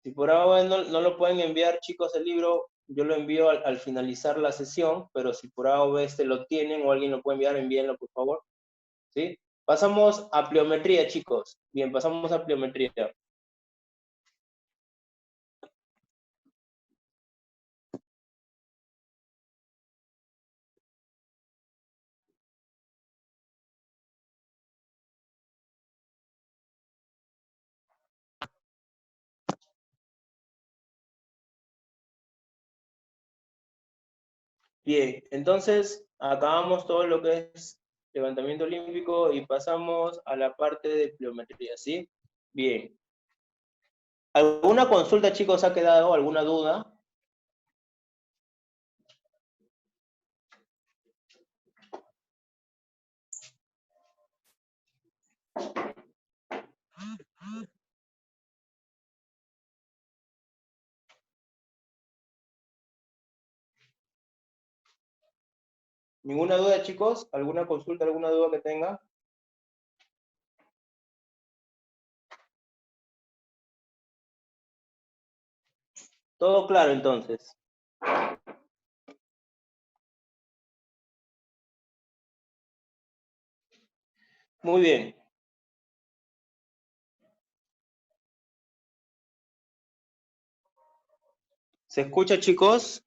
Si por ahora no lo pueden enviar, chicos, el libro, yo lo envío al finalizar la sesión, pero si por ahora lo tienen o alguien lo puede enviar, envíenlo, por favor. ¿Sí? Pasamos a pliometría, chicos. Bien, pasamos a pliometría. Bien, entonces acabamos todo lo que es levantamiento olímpico y pasamos a la parte de pliometría, ¿sí? Bien. ¿Alguna consulta, chicos, ha quedado? ¿Alguna duda? ¿Ninguna duda, chicos? ¿Alguna consulta, alguna duda que tenga? Todo claro, entonces. Muy bien. ¿Se escucha, chicos?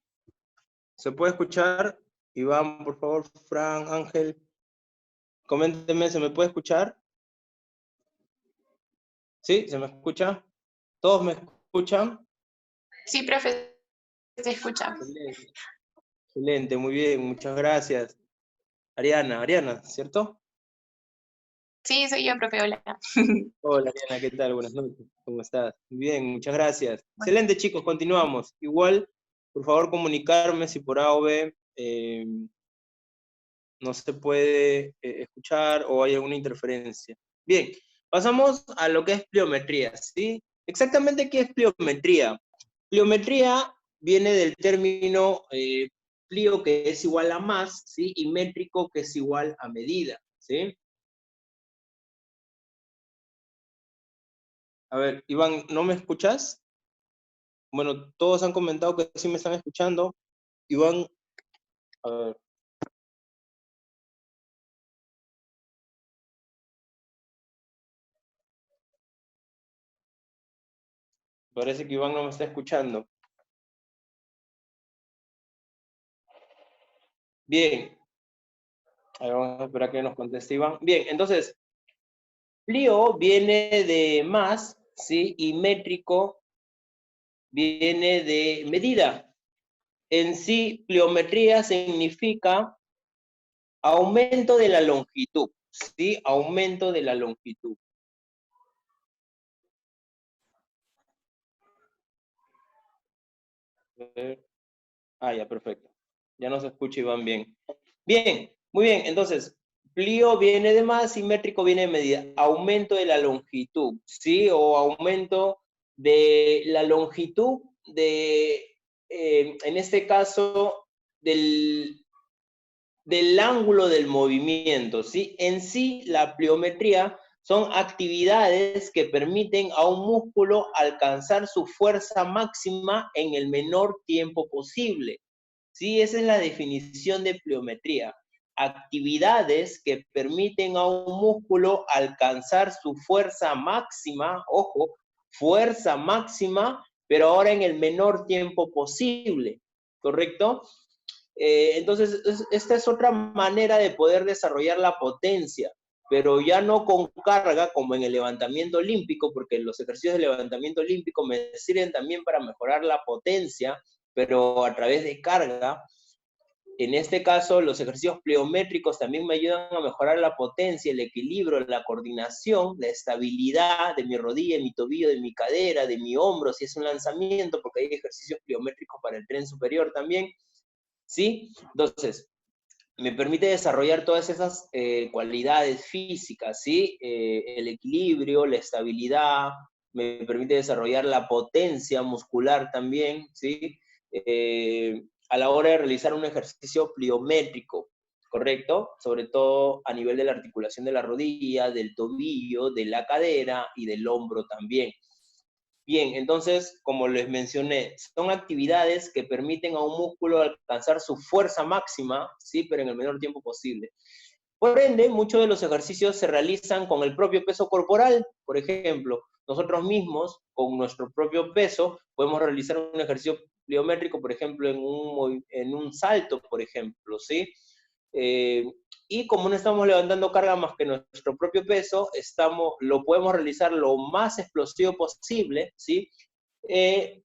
¿Se puede escuchar? Iván, por favor, Fran, Ángel, coméntenme, ¿se me puede escuchar? ¿Sí? ¿Se me escucha? ¿Todos me escuchan? Sí, profe, se escucha. Excelente, excelente, muy bien, muchas gracias. Ariana, ¿cierto? Sí, soy yo, profe, hola. Hola, Ariana, ¿qué tal? Buenas noches, ¿cómo estás? Bien, muchas gracias. Bueno. Excelente, chicos, continuamos. Igual, por favor, comunicarme si por A o B no se puede escuchar o hay alguna interferencia. Bien, pasamos a lo que es pliometría, ¿sí? Exactamente, ¿qué es pliometría? Pliometría viene del término plio, que es igual a más, ¿sí? Y métrico, que es igual a medida, ¿sí? A ver, Iván, ¿no me escuchas? Bueno, todos han comentado que sí me están escuchando. Iván, a ver. Parece que Iván no me está escuchando. Bien. A ver, vamos a esperar que nos conteste Iván. Bien, entonces, plio viene de más, ¿sí? Y métrico viene de medida. En sí, pliometría significa aumento de la longitud, ¿sí? Aumento de la longitud. Ah, ya, perfecto. Ya nos escucha Iván bien. Bien, muy bien. Entonces, plio viene de más y métrico viene de medida. Aumento de la longitud, ¿sí? O aumento de la longitud de, en este caso, del ángulo del movimiento, ¿sí? En sí, la pliometría son actividades que permiten a un músculo alcanzar su fuerza máxima en el menor tiempo posible. Sí, esa es la definición de pliometría. Actividades que permiten a un músculo alcanzar su fuerza máxima, ojo, fuerza máxima, pero ahora en el menor tiempo posible, ¿correcto? Entonces, esta es otra manera de poder desarrollar la potencia, pero ya no con carga como en el levantamiento olímpico, porque los ejercicios de levantamiento olímpico me sirven también para mejorar la potencia, pero a través de carga. En este caso, los ejercicios pliométricos también me ayudan a mejorar la potencia, el equilibrio, la coordinación, la estabilidad de mi rodilla, de mi tobillo, de mi cadera, de mi hombro, si es un lanzamiento, porque hay ejercicios pliométricos para el tren superior también, ¿sí? Entonces, me permite desarrollar todas esas cualidades físicas, ¿sí? El equilibrio, la estabilidad, me permite desarrollar la potencia muscular también, ¿sí? A la hora de realizar un ejercicio pliométrico, ¿correcto? Sobre todo a nivel de la articulación de la rodilla, del tobillo, de la cadera y del hombro también. Bien, entonces, como les mencioné, son actividades que permiten a un músculo alcanzar su fuerza máxima, ¿sí? Pero en el menor tiempo posible. Por ende, muchos de los ejercicios se realizan con el propio peso corporal. Por ejemplo, nosotros mismos, con nuestro propio peso, podemos realizar un ejercicio pliométrico, por ejemplo, en un salto, por ejemplo, ¿sí? Eh, y como no estamos levantando carga más que nuestro propio peso, lo podemos realizar lo más explosivo posible, ¿sí? Eh,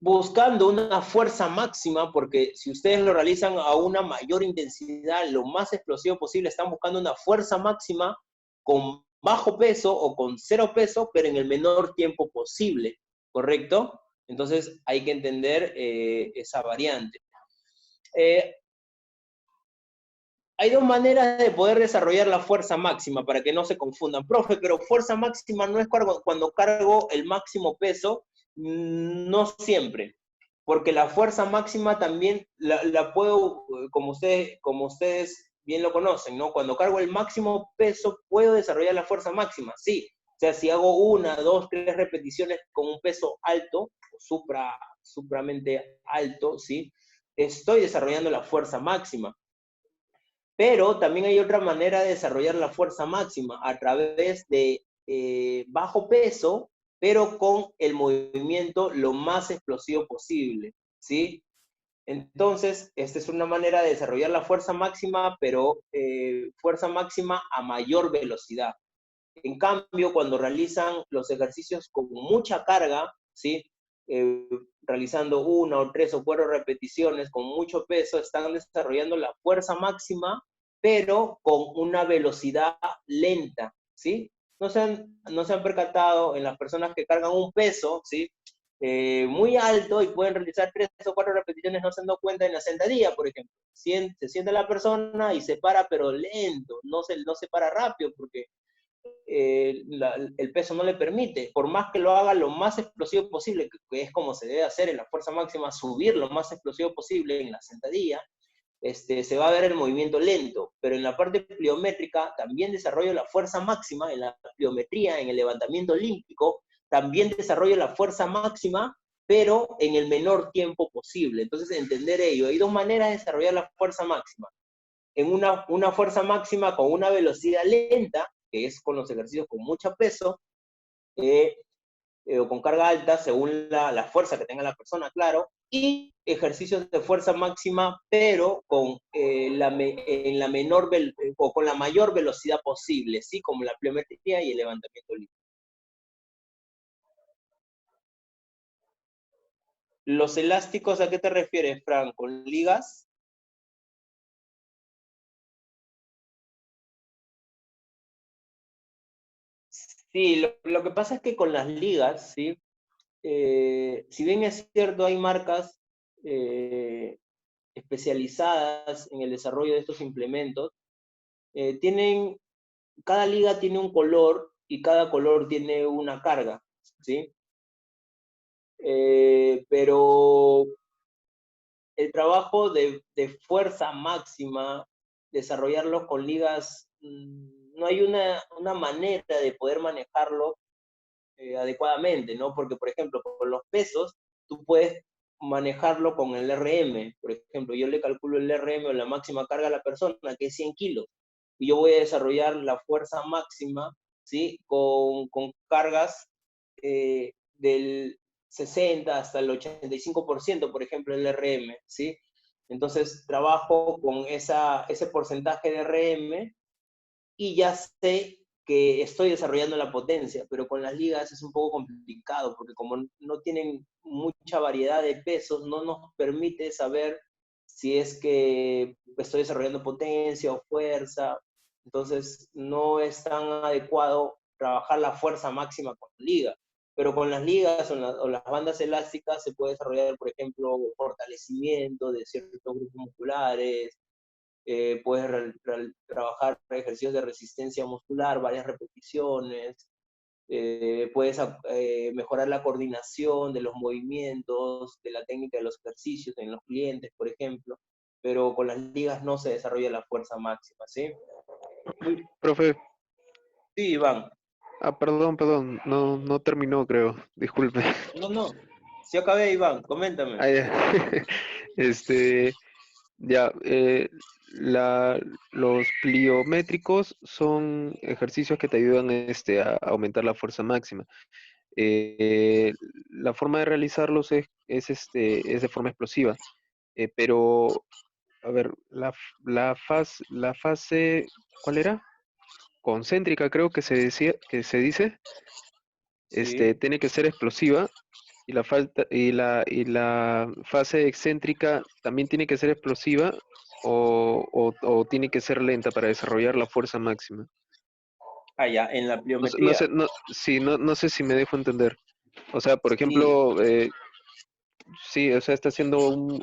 Buscando una fuerza máxima, porque si ustedes lo realizan a una mayor intensidad, lo más explosivo posible, están buscando una fuerza máxima con bajo peso o con cero peso, pero en el menor tiempo posible, ¿correcto? Entonces hay que entender esa variante. Eh, Hay dos maneras de poder desarrollar la fuerza máxima para que no se confundan. Profe, pero fuerza máxima no es cuando cargo el máximo peso, no siempre, porque la fuerza máxima también la puedo, como ustedes bien lo conocen, ¿no? Cuando cargo el máximo peso, puedo desarrollar la fuerza máxima, sí. O sea, si hago 1, 2, 3 repeticiones con un peso alto, supramente alto, ¿sí? Estoy desarrollando la fuerza máxima. Pero también hay otra manera de desarrollar la fuerza máxima a través de bajo peso, pero con el movimiento lo más explosivo posible, ¿sí? Entonces, esta es una manera de desarrollar la fuerza máxima, pero fuerza máxima a mayor velocidad. En cambio, cuando realizan los ejercicios con mucha carga, ¿sí? Eh, Realizando 1 o 3 o 4 repeticiones con mucho peso, están desarrollando la fuerza máxima, pero con una velocidad lenta, ¿sí? No se han percatado en las personas que cargan un peso, ¿sí? Muy alto y pueden realizar 3 o 4 repeticiones, no se han dado cuenta en la sentadilla, por ejemplo. Se sienta la persona y se para, pero lento, no se para rápido, porque el peso no le permite, por más que lo haga lo más explosivo posible, que es como se debe hacer en la fuerza máxima, subir lo más explosivo posible en la sentadilla, se va a ver el movimiento lento, pero en la parte pliométrica también desarrollo la fuerza máxima, en la pliometría, en el levantamiento olímpico, también desarrollo la fuerza máxima, pero en el menor tiempo posible. Entonces, entender ello, hay dos maneras de desarrollar la fuerza máxima. En una fuerza máxima con una velocidad lenta, que es con los ejercicios con mucho peso, o con carga alta, según la fuerza que tenga la persona, claro, y ejercicios de fuerza máxima, pero en la menor o con la mayor velocidad posible, ¿sí? Como la pliometría y el levantamiento olímpico. ¿Los elásticos a qué te refieres, Fran? ¿Con ligas? Sí, lo que pasa es que con las ligas, ¿sí? Si bien es cierto, hay marcas especializadas en el desarrollo de estos implementos, cada liga tiene un color y cada color tiene una carga, ¿sí? Pero el trabajo de fuerza máxima, desarrollarlo con ligas, no hay una manera de poder manejarlo adecuadamente, ¿no? Porque, por ejemplo, con los pesos, tú puedes manejarlo con el RM. Por ejemplo, yo le calculo el RM o la máxima carga a la persona, que es 100 kilos, y yo voy a desarrollar la fuerza máxima, ¿sí? Con cargas del 60 hasta el 85%, por ejemplo, el RM, ¿sí? Entonces, trabajo con ese porcentaje de RM y ya sé que estoy desarrollando la potencia, pero con las ligas es un poco complicado, porque como no tienen mucha variedad de pesos, no nos permite saber si es que estoy desarrollando potencia o fuerza, entonces no es tan adecuado trabajar la fuerza máxima con liga, pero con las ligas o las bandas elásticas se puede desarrollar, por ejemplo, fortalecimiento de ciertos grupos musculares, puedes trabajar ejercicios de resistencia muscular, varias repeticiones, puedes mejorar la coordinación de los movimientos, de la técnica de los ejercicios en los clientes, por ejemplo, pero con las ligas no se desarrolla la fuerza máxima, ¿sí? Profe, Sí, Iván. Perdón, no terminó, creo. Disculpe. No, no. Sí acabé, Iván, coméntame. Ah, ya. Este, ya, los pliométricos son ejercicios que te ayudan a aumentar la fuerza máxima. Eh, la forma de realizarlos es de forma explosiva, pero, a ver, la fase, ¿cuál era? Concéntrica, creo que que se dice, Sí. tiene que ser explosiva y la fase excéntrica también tiene que ser explosiva o tiene que ser lenta para desarrollar la fuerza máxima. Ya, en la No pliometría. sé, sí, no sé si me dejo entender. O sea, por Sí, ejemplo, sí, o sea, está haciendo un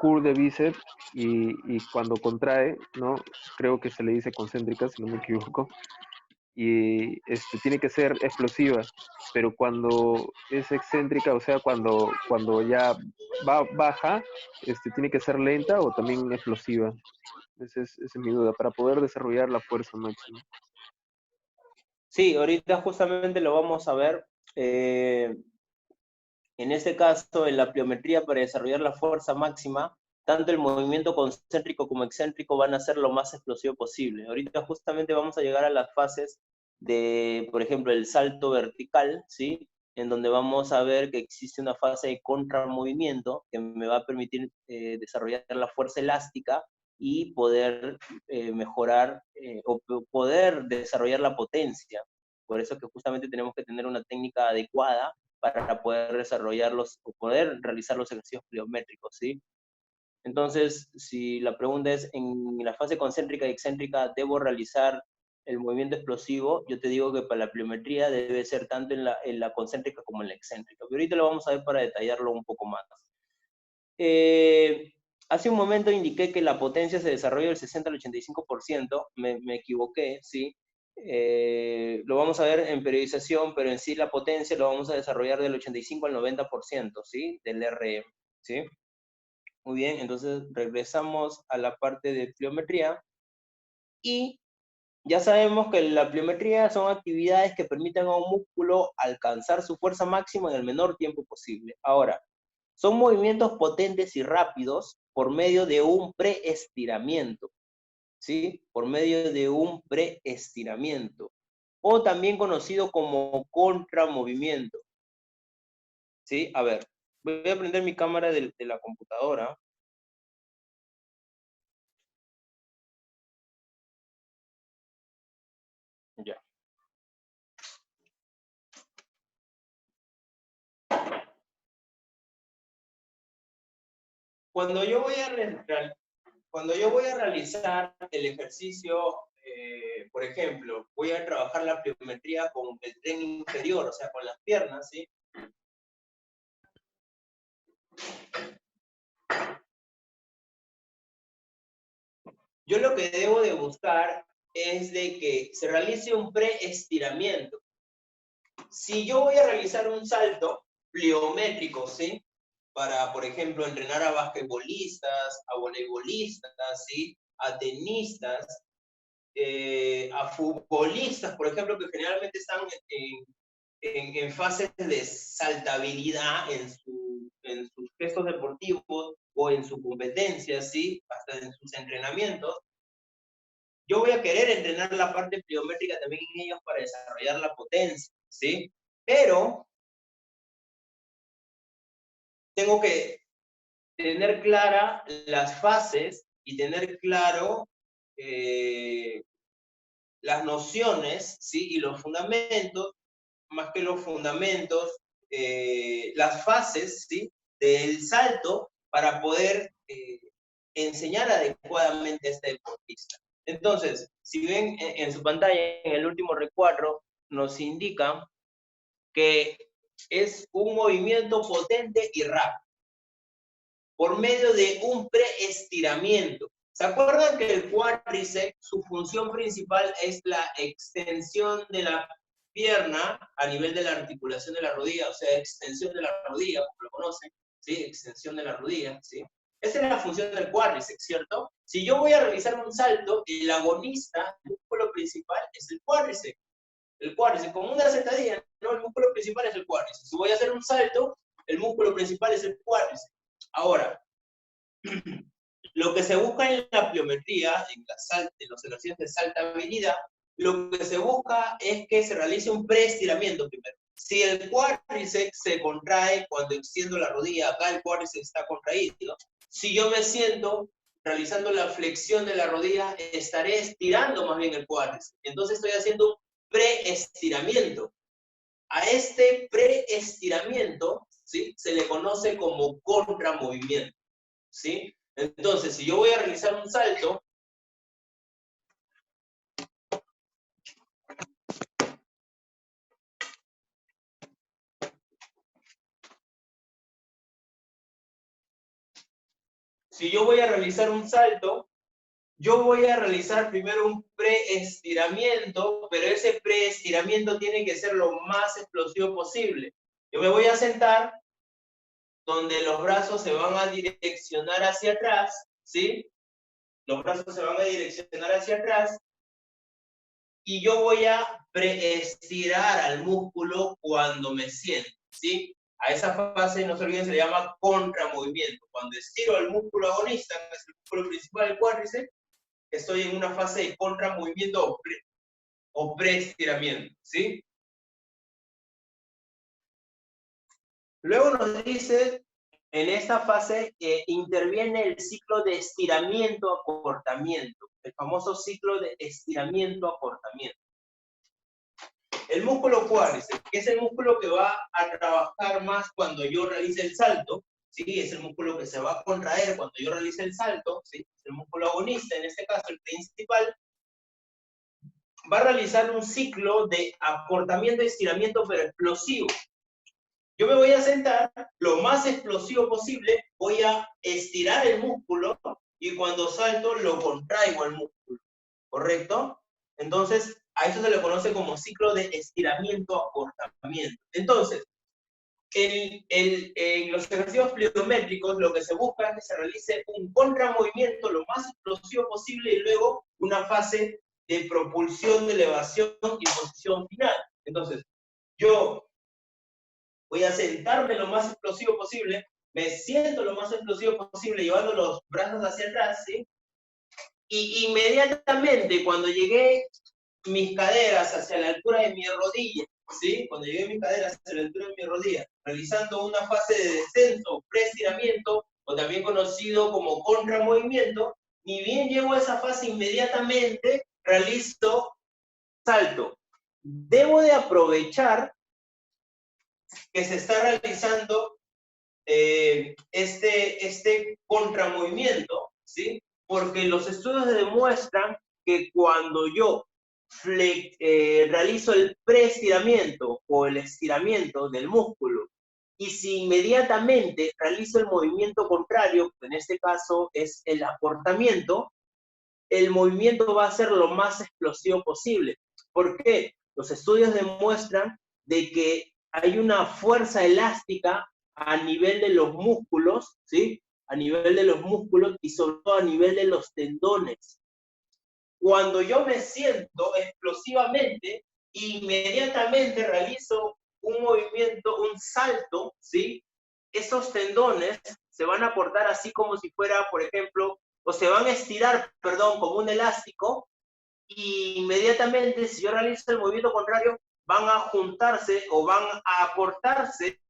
curl de bíceps y cuando contrae, ¿no? Creo que se le dice concéntrica, si no me equivoco, y tiene que ser explosiva, pero cuando es excéntrica, o sea, cuando ya baja, tiene que ser lenta o también explosiva. Esa es mi duda, para poder desarrollar la fuerza máxima. sí, ahorita justamente lo vamos a ver. En este caso, en la pliometría, para desarrollar la fuerza máxima, tanto el movimiento concéntrico como excéntrico van a ser lo más explosivo posible. Ahorita justamente vamos a llegar a las fases de, por ejemplo, el salto vertical, ¿sí? En donde vamos a ver que existe una fase de contramovimiento que me va a permitir desarrollar la fuerza elástica y poder mejorar o poder desarrollar la potencia. Por eso que justamente tenemos que tener una técnica adecuada para poder desarrollarlos o poder realizar los ejercicios pliométricos, ¿sí? Entonces, si la pregunta es, en la fase concéntrica y excéntrica, ¿debo realizar el movimiento explosivo? Yo te digo que para la pliometría debe ser tanto en la concéntrica como en la excéntrica. Pero ahorita lo vamos a ver para detallarlo un poco más. Hace un momento indiqué que la potencia se desarrolla del 60 al 85%, me equivoqué, ¿sí? Lo vamos a ver en periodización, pero en sí la potencia lo vamos a desarrollar del 85 al 90%, ¿sí? Del RM, ¿sí? Muy bien, entonces regresamos a la parte de pliometría y ya sabemos que la pliometría son actividades que permiten a un músculo alcanzar su fuerza máxima en el menor tiempo posible. Ahora, son movimientos potentes y rápidos por medio de un preestiramiento, ¿sí? Por medio de un preestiramiento, o también conocido como contramovimiento, ¿sí? A ver, voy a prender mi cámara de la computadora. Ya. Cuando yo voy a, cuando yo voy a realizar el ejercicio, por ejemplo, voy a trabajar la pliometría con el tren inferior, o sea, con las piernas, ¿sí? Yo lo que debo de buscar es de que se realice un preestiramiento. Si yo voy a realizar un salto pliométrico, ¿sí? Para, por ejemplo, entrenar a basquetbolistas, a voleibolistas, ¿sí? A tenistas, a futbolistas, por ejemplo, que generalmente están en fases de saltabilidad en sus gestos deportivos o en su competencia, ¿sí? Hasta en sus entrenamientos. Yo voy a querer entrenar la parte pliométrica también en ellos para desarrollar la potencia, ¿sí? Pero tengo que tener clara las fases y tener claro las nociones, ¿sí? Y los fundamentos, más que los fundamentos, las fases, ¿sí? Del salto para poder enseñar adecuadamente a este deportista. Entonces, si ven en su pantalla, en el último recuadro, nos indica que es un movimiento potente y rápido por medio de un preestiramiento. ¿Se acuerdan que el cuádriceps, su función principal es la extensión de la pierna a nivel de la articulación de la rodilla, o sea, extensión de la rodilla, como lo conocen, ¿sí? Extensión de la rodilla, ¿sí? Esa es la función del cuádriceps, ¿cierto? Si yo voy a realizar un salto, el agonista, el músculo principal es el cuádriceps. el cuádriceps, como una sentadilla, ¿no? El músculo principal es el cuádriceps. Si voy a hacer un salto, el músculo principal es el cuádriceps. Ahora, lo que se busca en la pliometría, en los ejercicios de saltabilidad, lo que se busca es que se realice un preestiramiento primero. Si el cuádriceps se contrae cuando extiendo la rodilla, acá el cuádriceps está contraído. Si yo me siento realizando la flexión de la rodilla, estaré estirando más bien el cuádriceps. Entonces estoy haciendo un preestiramiento. A este preestiramiento, ¿sí?, se le conoce como contramovimiento, ¿sí? Entonces, si yo voy a realizar un salto, yo voy a realizar primero un preestiramiento, pero ese preestiramiento tiene que ser lo más explosivo posible. Yo me voy a sentar donde los brazos se van a direccionar hacia atrás, ¿sí? Los brazos se van a direccionar hacia atrás y yo voy a preestirar al músculo cuando me siento, ¿sí? A esa fase, no se olviden, se le llama contramovimiento. Cuando estiro al músculo agonista, que es el músculo principal del cuádriceps, estoy en una fase de contramovimiento o preestiramiento, ¿sí? Luego nos dice, en esta fase interviene el ciclo de estiramiento-acortamiento, el famoso ciclo de estiramiento-acortamiento. El músculo cuádriceps, que es el músculo que va a trabajar más cuando yo realice el salto, ¿sí? Es el músculo que se va a contraer cuando yo realice el salto, ¿sí? Es el músculo agonista, en este caso el principal, va a realizar un ciclo de acortamiento y estiramiento, pero explosivo. Yo me voy a sentar lo más explosivo posible, voy a estirar el músculo y cuando salto lo contraigo al músculo, ¿correcto? Entonces, a eso se le conoce como ciclo de estiramiento-acortamiento. Entonces, en los ejercicios pliométricos lo que se busca es que se realice un contramovimiento lo más explosivo posible y luego una fase de propulsión, de elevación y posición final. Entonces, yo voy a sentarme lo más explosivo posible, me siento lo más explosivo posible llevando los brazos hacia atrás, ¿sí? Y inmediatamente cuando llegué mis caderas hacia la altura de mi rodilla, ¿sí? Cuando llegué mis caderas hacia la altura de mi rodilla, realizando una fase de descenso, preestiramiento, o también conocido como contramovimiento, ni bien llego a esa fase inmediatamente, realizo salto. Debo de aprovechar que se está realizando este contramovimiento, ¿sí? Porque los estudios demuestran que cuando yo realizo el preestiramiento o el estiramiento del músculo y si inmediatamente realizo el movimiento contrario, que en este caso es el acortamiento, el movimiento va a ser lo más explosivo posible. ¿Por qué? Los estudios demuestran de que hay una fuerza elástica a nivel de los músculos, ¿sí? A nivel de los músculos y sobre todo a nivel de los tendones. Cuando yo me siento explosivamente, inmediatamente realizo un movimiento, un salto, ¿sí? Esos tendones se van a cortar así como si fuera, por ejemplo, o se van a estirar, perdón, como un elástico, y inmediatamente, si yo realizo el movimiento contrario, van a juntarse o van a acortarse,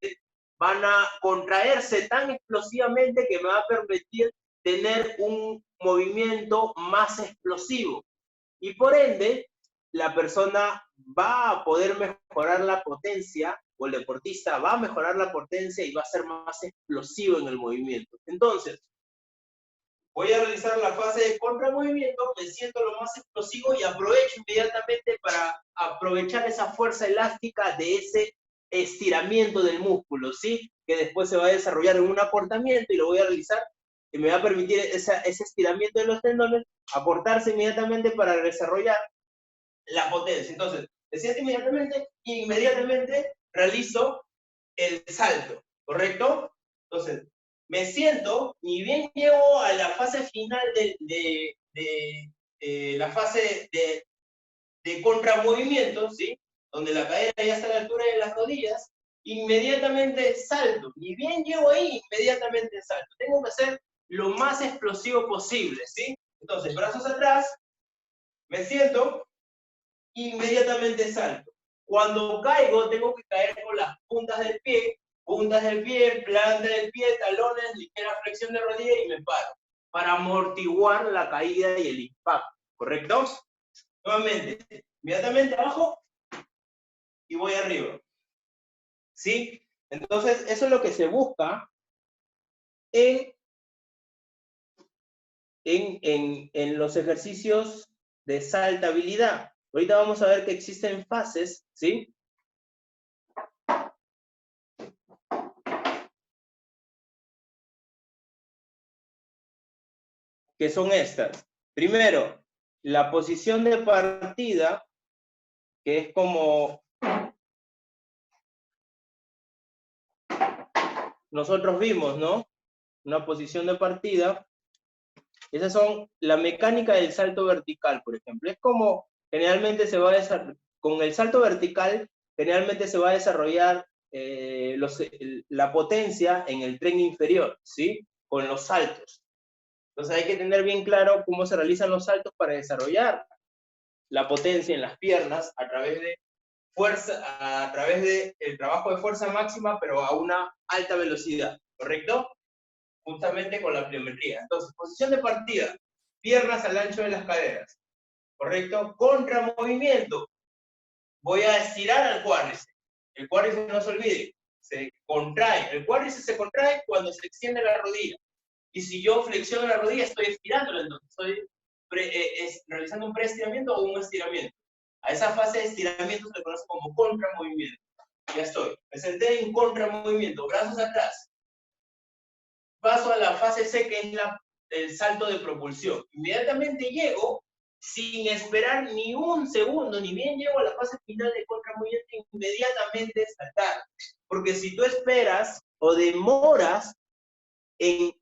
van a contraerse tan explosivamente que me va a permitir tener un movimiento más explosivo. Y por ende, la persona va a poder mejorar la potencia, o el deportista va a mejorar la potencia y va a ser más explosivo en el movimiento. Entonces, voy a realizar la fase de contramovimiento, me siento lo más explosivo y aprovecho inmediatamente para aprovechar esa fuerza elástica de ese estiramiento del músculo, ¿sí? Que después se va a desarrollar en un acortamiento y lo voy a realizar y me va a permitir ese estiramiento de los tendones, acortarse inmediatamente para desarrollar la potencia. Entonces, me siento inmediatamente y inmediatamente realizo el salto, ¿correcto? Entonces, me siento, ni bien llego a la fase final de la fase de contramovimiento, ¿sí? donde la cadera ya está a la altura de las rodillas, inmediatamente salto. Ni bien llego ahí, inmediatamente salto. Tengo que hacer lo más explosivo posible, ¿sí? Entonces, brazos atrás, me siento, inmediatamente salto. Cuando caigo, tengo que caer con las puntas del pie, planta del pie, talones, ligera flexión de rodilla y me paro, para amortiguar la caída y el impacto, ¿correcto? Nuevamente, inmediatamente abajo y voy arriba. ¿Sí? Entonces, eso es lo que se busca en los ejercicios de saltabilidad. Ahorita vamos a ver que existen fases, ¿sí? Que son estas. Primero, la posición de partida, que es como nosotros vimos, ¿no? Una posición de partida. Esas son la mecánica del salto vertical, por ejemplo. Es como generalmente se va a desarrollar, con el salto vertical, generalmente se va a desarrollar la potencia en el tren inferior, ¿sí? Con los saltos. Entonces hay que tener bien claro cómo se realizan los saltos para desarrollar la potencia en las piernas a través de fuerza, a través del trabajo de fuerza máxima, pero a una alta velocidad, ¿correcto? Justamente con la pliometría. Entonces, posición de partida, piernas al ancho de las caderas, ¿correcto? Contramovimiento, voy a estirar al cuádriceps. El cuádriceps, no se olvide, se contrae. El cuádriceps se contrae cuando se extiende la rodilla. Y si yo flexiono la rodilla, estoy estirándola, entonces estoy realizando un preestiramiento o un estiramiento. A esa fase de estiramiento se le conoce como contramovimiento. Ya estoy. Me senté en contramovimiento, brazos atrás. Paso a la fase C, que es el salto de propulsión. Inmediatamente llego, sin esperar ni un segundo, ni bien llego a la fase final de contramovimiento, inmediatamente saltar. Porque si tú esperas o demoras en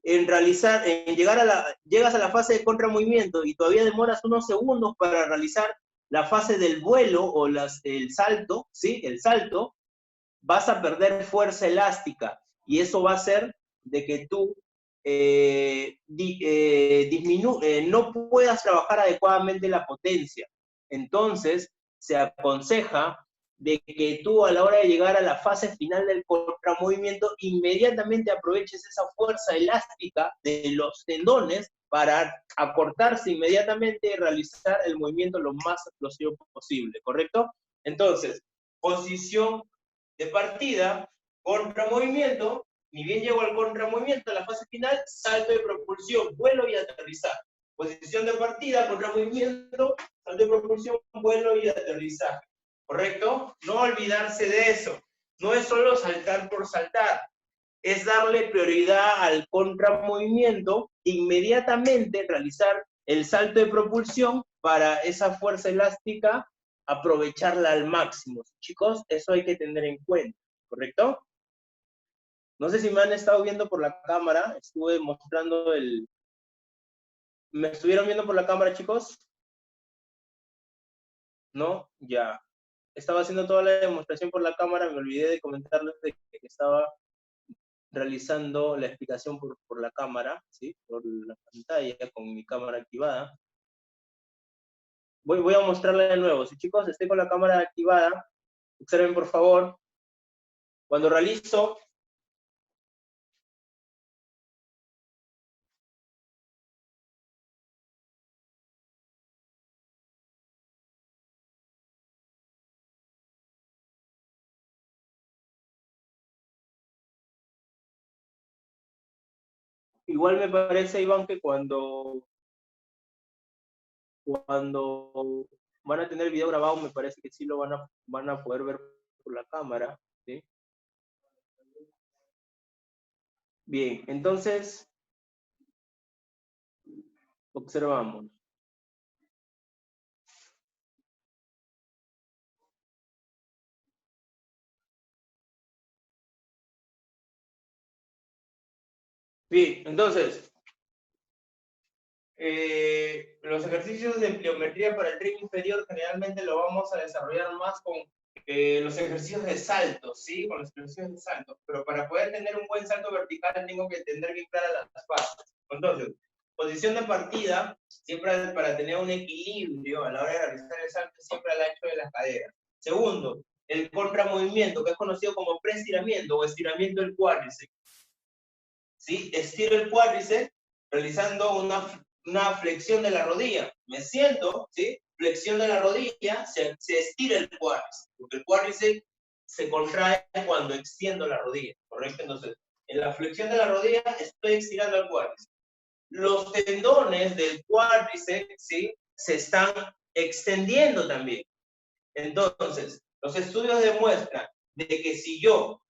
llegas a la fase de contramovimiento y todavía demoras unos segundos para realizar la fase del vuelo o el salto, ¿sí? El salto, vas a perder fuerza elástica y eso va a hacer de que tú no puedas trabajar adecuadamente la potencia. Entonces, se aconseja de que tú a la hora de llegar a la fase final del contramovimiento, inmediatamente aproveches esa fuerza elástica de los tendones para acortarse inmediatamente y realizar el movimiento lo más explosivo posible, ¿correcto? Entonces, posición de partida, contramovimiento, ni bien llego al contramovimiento, a la fase final, salto de propulsión, vuelo y aterrizaje. Posición de partida, contramovimiento, salto de propulsión, vuelo y aterrizaje. ¿Correcto? No olvidarse de eso. No es solo saltar por saltar, es darle prioridad al contramovimiento, inmediatamente realizar el salto de propulsión para esa fuerza elástica, aprovecharla al máximo. Chicos, eso hay que tener en cuenta, ¿correcto? No sé si me han estado viendo por la cámara, estuve mostrando ¿Me estuvieron viendo por la cámara, chicos? ¿No? Ya. Estaba haciendo toda la demostración por la cámara, me olvidé de comentarles de que estaba realizando la explicación por la cámara, ¿sí? Por la pantalla, con mi cámara activada. Voy a mostrarla de nuevo. Si chicos, estoy con la cámara activada, observen por favor, cuando realizo igual me parece, Iván, que cuando van a tener el video grabado, me parece que sí lo van a poder ver por la cámara, ¿sí? Bien, entonces, observamos. Bien, entonces, Los ejercicios de pliometría para el tren inferior generalmente lo vamos a desarrollar más con los ejercicios de salto, ¿sí? Con los ejercicios de salto. Pero para poder tener un buen salto vertical tengo que tener bien claras las fases. Entonces, posición de partida, siempre para tener un equilibrio a la hora de realizar el salto, siempre al ancho de las caderas. Segundo, el contramovimiento, que es conocido como preestiramiento o estiramiento del cuádriceps. ¿Sí? Estiro el cuádriceps realizando una flexión de la rodilla. Me siento, ¿sí? Flexión de la rodilla, se estira el cuádriceps, porque el cuádriceps se contrae cuando extiendo la rodilla, ¿correcto? Entonces, en la flexión de la rodilla estoy estirando el cuádriceps. Los tendones del cuádriceps, ¿sí? Se están extendiendo también. Entonces, los estudios demuestran de que si yo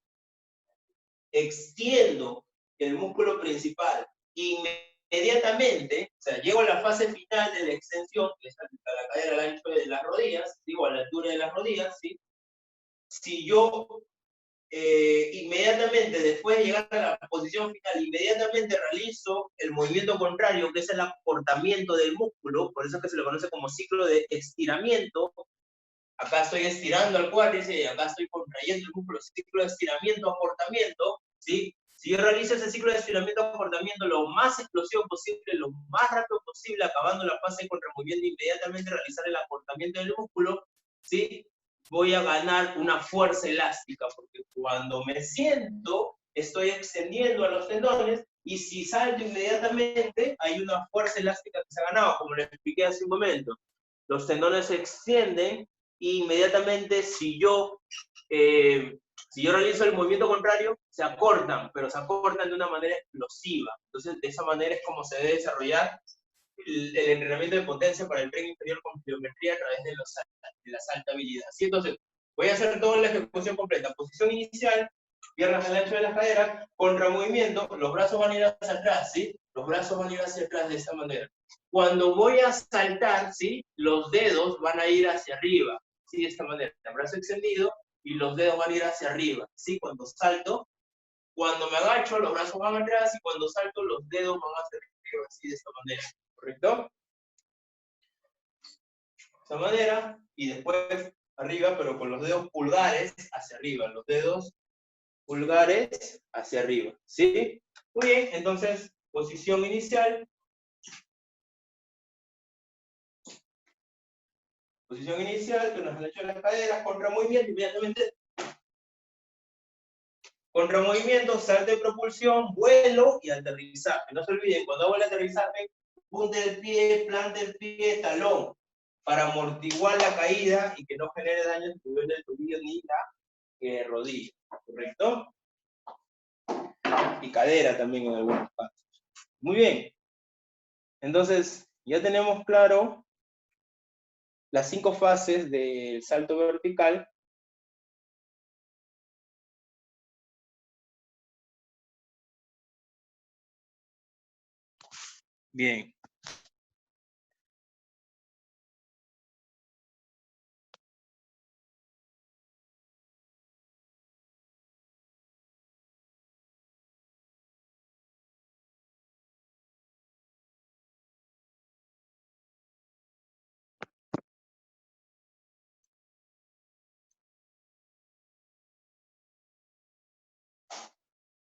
extiendo el músculo principal inmediatamente, o sea, llego a la fase final de la extensión, que es a la cadera al ancho de las rodillas, digo, a la altura de las rodillas, ¿sí? Si yo inmediatamente, después de llegar a la posición final, inmediatamente realizo el movimiento contrario, que es el acortamiento del músculo, por eso es que se le conoce como ciclo de estiramiento. Acá estoy estirando el cuádriceps y acá estoy contrayendo el músculo, ciclo de estiramiento, acortamiento, ¿sí? Si yo realizo ese ciclo de estiramiento, acortamiento lo más explosivo posible, lo más rápido posible, acabando la fase de contramovimiento, inmediatamente realizar el acortamiento del músculo, ¿sí? Voy a ganar una fuerza elástica, porque cuando me siento, estoy extendiendo a los tendones, y si salto inmediatamente, hay una fuerza elástica que se ha ganado, como les expliqué hace un momento. Los tendones se extienden, y inmediatamente si yo realizo el movimiento contrario, se acortan, pero se acortan de una manera explosiva. Entonces, de esa manera es como se debe desarrollar el entrenamiento de potencia para el tren inferior con pliometría a través de la saltabilidad. ¿Sí? Entonces, voy a hacer toda la ejecución completa. Posición inicial, piernas al ancho de las caderas, contramovimiento, los brazos van a ir hacia atrás, ¿sí? Los brazos van a ir hacia atrás de esta manera. Cuando voy a saltar, ¿sí? Los dedos van a ir hacia arriba, ¿sí? De esta manera, el brazo extendido y los dedos van a ir hacia arriba, ¿sí? Cuando salto, cuando me agacho, los brazos van atrás y cuando salto, los dedos van hacia arriba, así de esta manera, ¿correcto? De esta manera, y después arriba, pero con los dedos pulgares hacia arriba, los dedos pulgares hacia arriba, ¿sí? Muy bien, entonces, posición inicial. Posición inicial, que nos han hecho las caderas, contramovimiento, inmediatamente. Contramovimiento, salto de propulsión, vuelo y aterrizaje. No se olviden, cuando hago el aterrizaje, punte del pie, plante el pie, talón, para amortiguar la caída y que no genere daño en el tobillo ni la rodilla, ¿correcto? Y cadera también en algunos casos. Muy bien. Entonces, ya tenemos claro las 5 fases del salto vertical. Bien.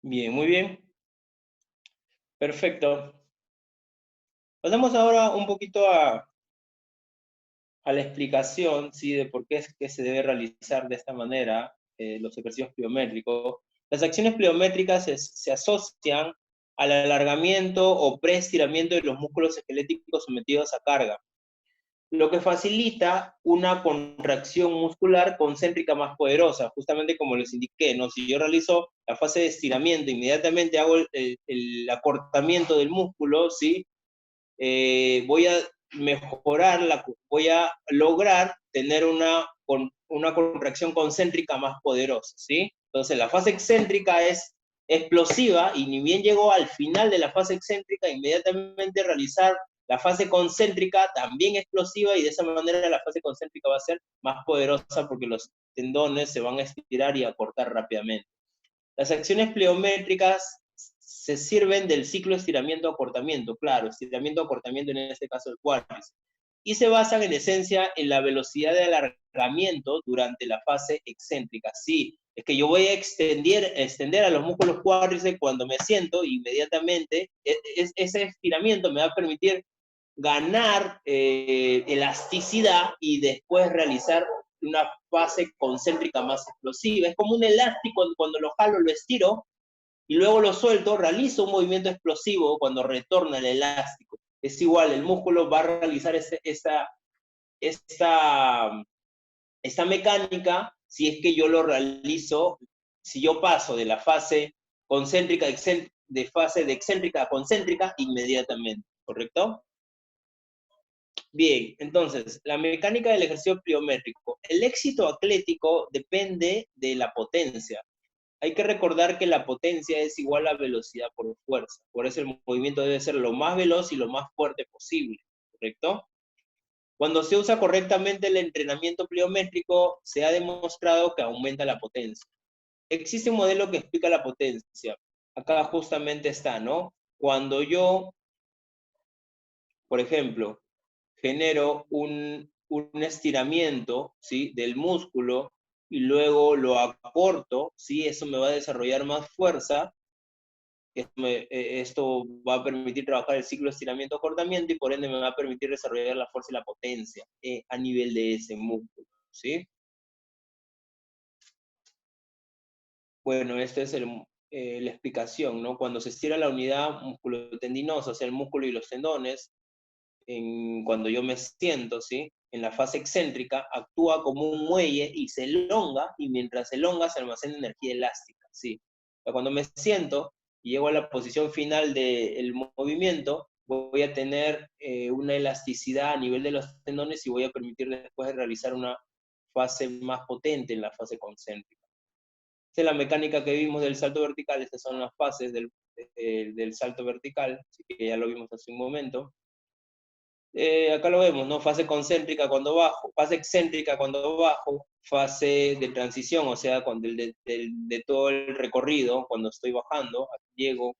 Bien, muy bien. Perfecto. Pasamos ahora un poquito a la explicación, ¿sí? De por qué es que se debe realizar de esta manera los ejercicios pliométricos. Las acciones pliométricas se asocian al alargamiento o preestiramiento de los músculos esqueléticos sometidos a carga, lo que facilita una contracción muscular concéntrica más poderosa, justamente como les indiqué, ¿no? Si yo realizo la fase de estiramiento, inmediatamente hago el acortamiento del músculo, ¿sí? Voy a mejorar, voy a lograr tener una contracción concéntrica más poderosa, ¿sí? Entonces la fase excéntrica es explosiva y ni bien llego al final de la fase excéntrica, inmediatamente realizar la fase concéntrica también explosiva y de esa manera la fase concéntrica va a ser más poderosa porque los tendones se van a estirar y a cortar rápidamente. Las acciones pliométricas se sirven del ciclo estiramiento-acortamiento, claro, estiramiento-acortamiento en este caso el cuádriceps, y se basan en esencia en la velocidad de alargamiento durante la fase excéntrica. Sí, es que yo voy a extender a los músculos cuádriceps cuando me siento, inmediatamente ese estiramiento me va a permitir ganar elasticidad y después realizar una fase concéntrica más explosiva. Es como un elástico, cuando lo jalo, lo estiro, y luego lo suelto, realizo un movimiento explosivo cuando retorna el elástico. Es igual, el músculo va a realizar esta mecánica si es que yo lo realizo, si yo paso de la fase concéntrica, de fase de excéntrica a concéntrica inmediatamente, ¿correcto? Bien, entonces, la mecánica del ejercicio pliométrico. El éxito atlético depende de la potencia. Hay que recordar que la potencia es igual a velocidad por fuerza. Por eso el movimiento debe ser lo más veloz y lo más fuerte posible, ¿correcto? Cuando se usa correctamente el entrenamiento pliométrico, se ha demostrado que aumenta la potencia. Existe un modelo que explica la potencia. Acá justamente está, ¿no? Cuando yo, por ejemplo, genero un estiramiento, ¿sí?, del músculo y luego lo acorto, ¿sí? Eso me va a desarrollar más fuerza. Esto va a permitir trabajar el ciclo de estiramiento-acortamiento y por ende me va a permitir desarrollar la fuerza y la potencia a nivel de ese músculo, ¿sí? Bueno, esta es la explicación, ¿no? Cuando se estira la unidad musculotendinosa, o sea, el músculo y los tendones, cuando yo me siento, ¿sí?, en la fase excéntrica, actúa como un muelle y se elonga, y mientras se elonga se almacena energía elástica, ¿sí? O sea, cuando me siento y llego a la posición final del movimiento, voy a tener una elasticidad a nivel de los tendones y voy a permitir después realizar una fase más potente en la fase concéntrica. Esta es la mecánica que vimos del salto vertical. Estas son las fases del salto vertical, así que ya lo vimos hace un momento. Acá lo vemos, ¿no? Fase concéntrica cuando bajo, fase excéntrica cuando bajo, fase de transición, o sea, cuando de todo el recorrido, cuando estoy bajando, llego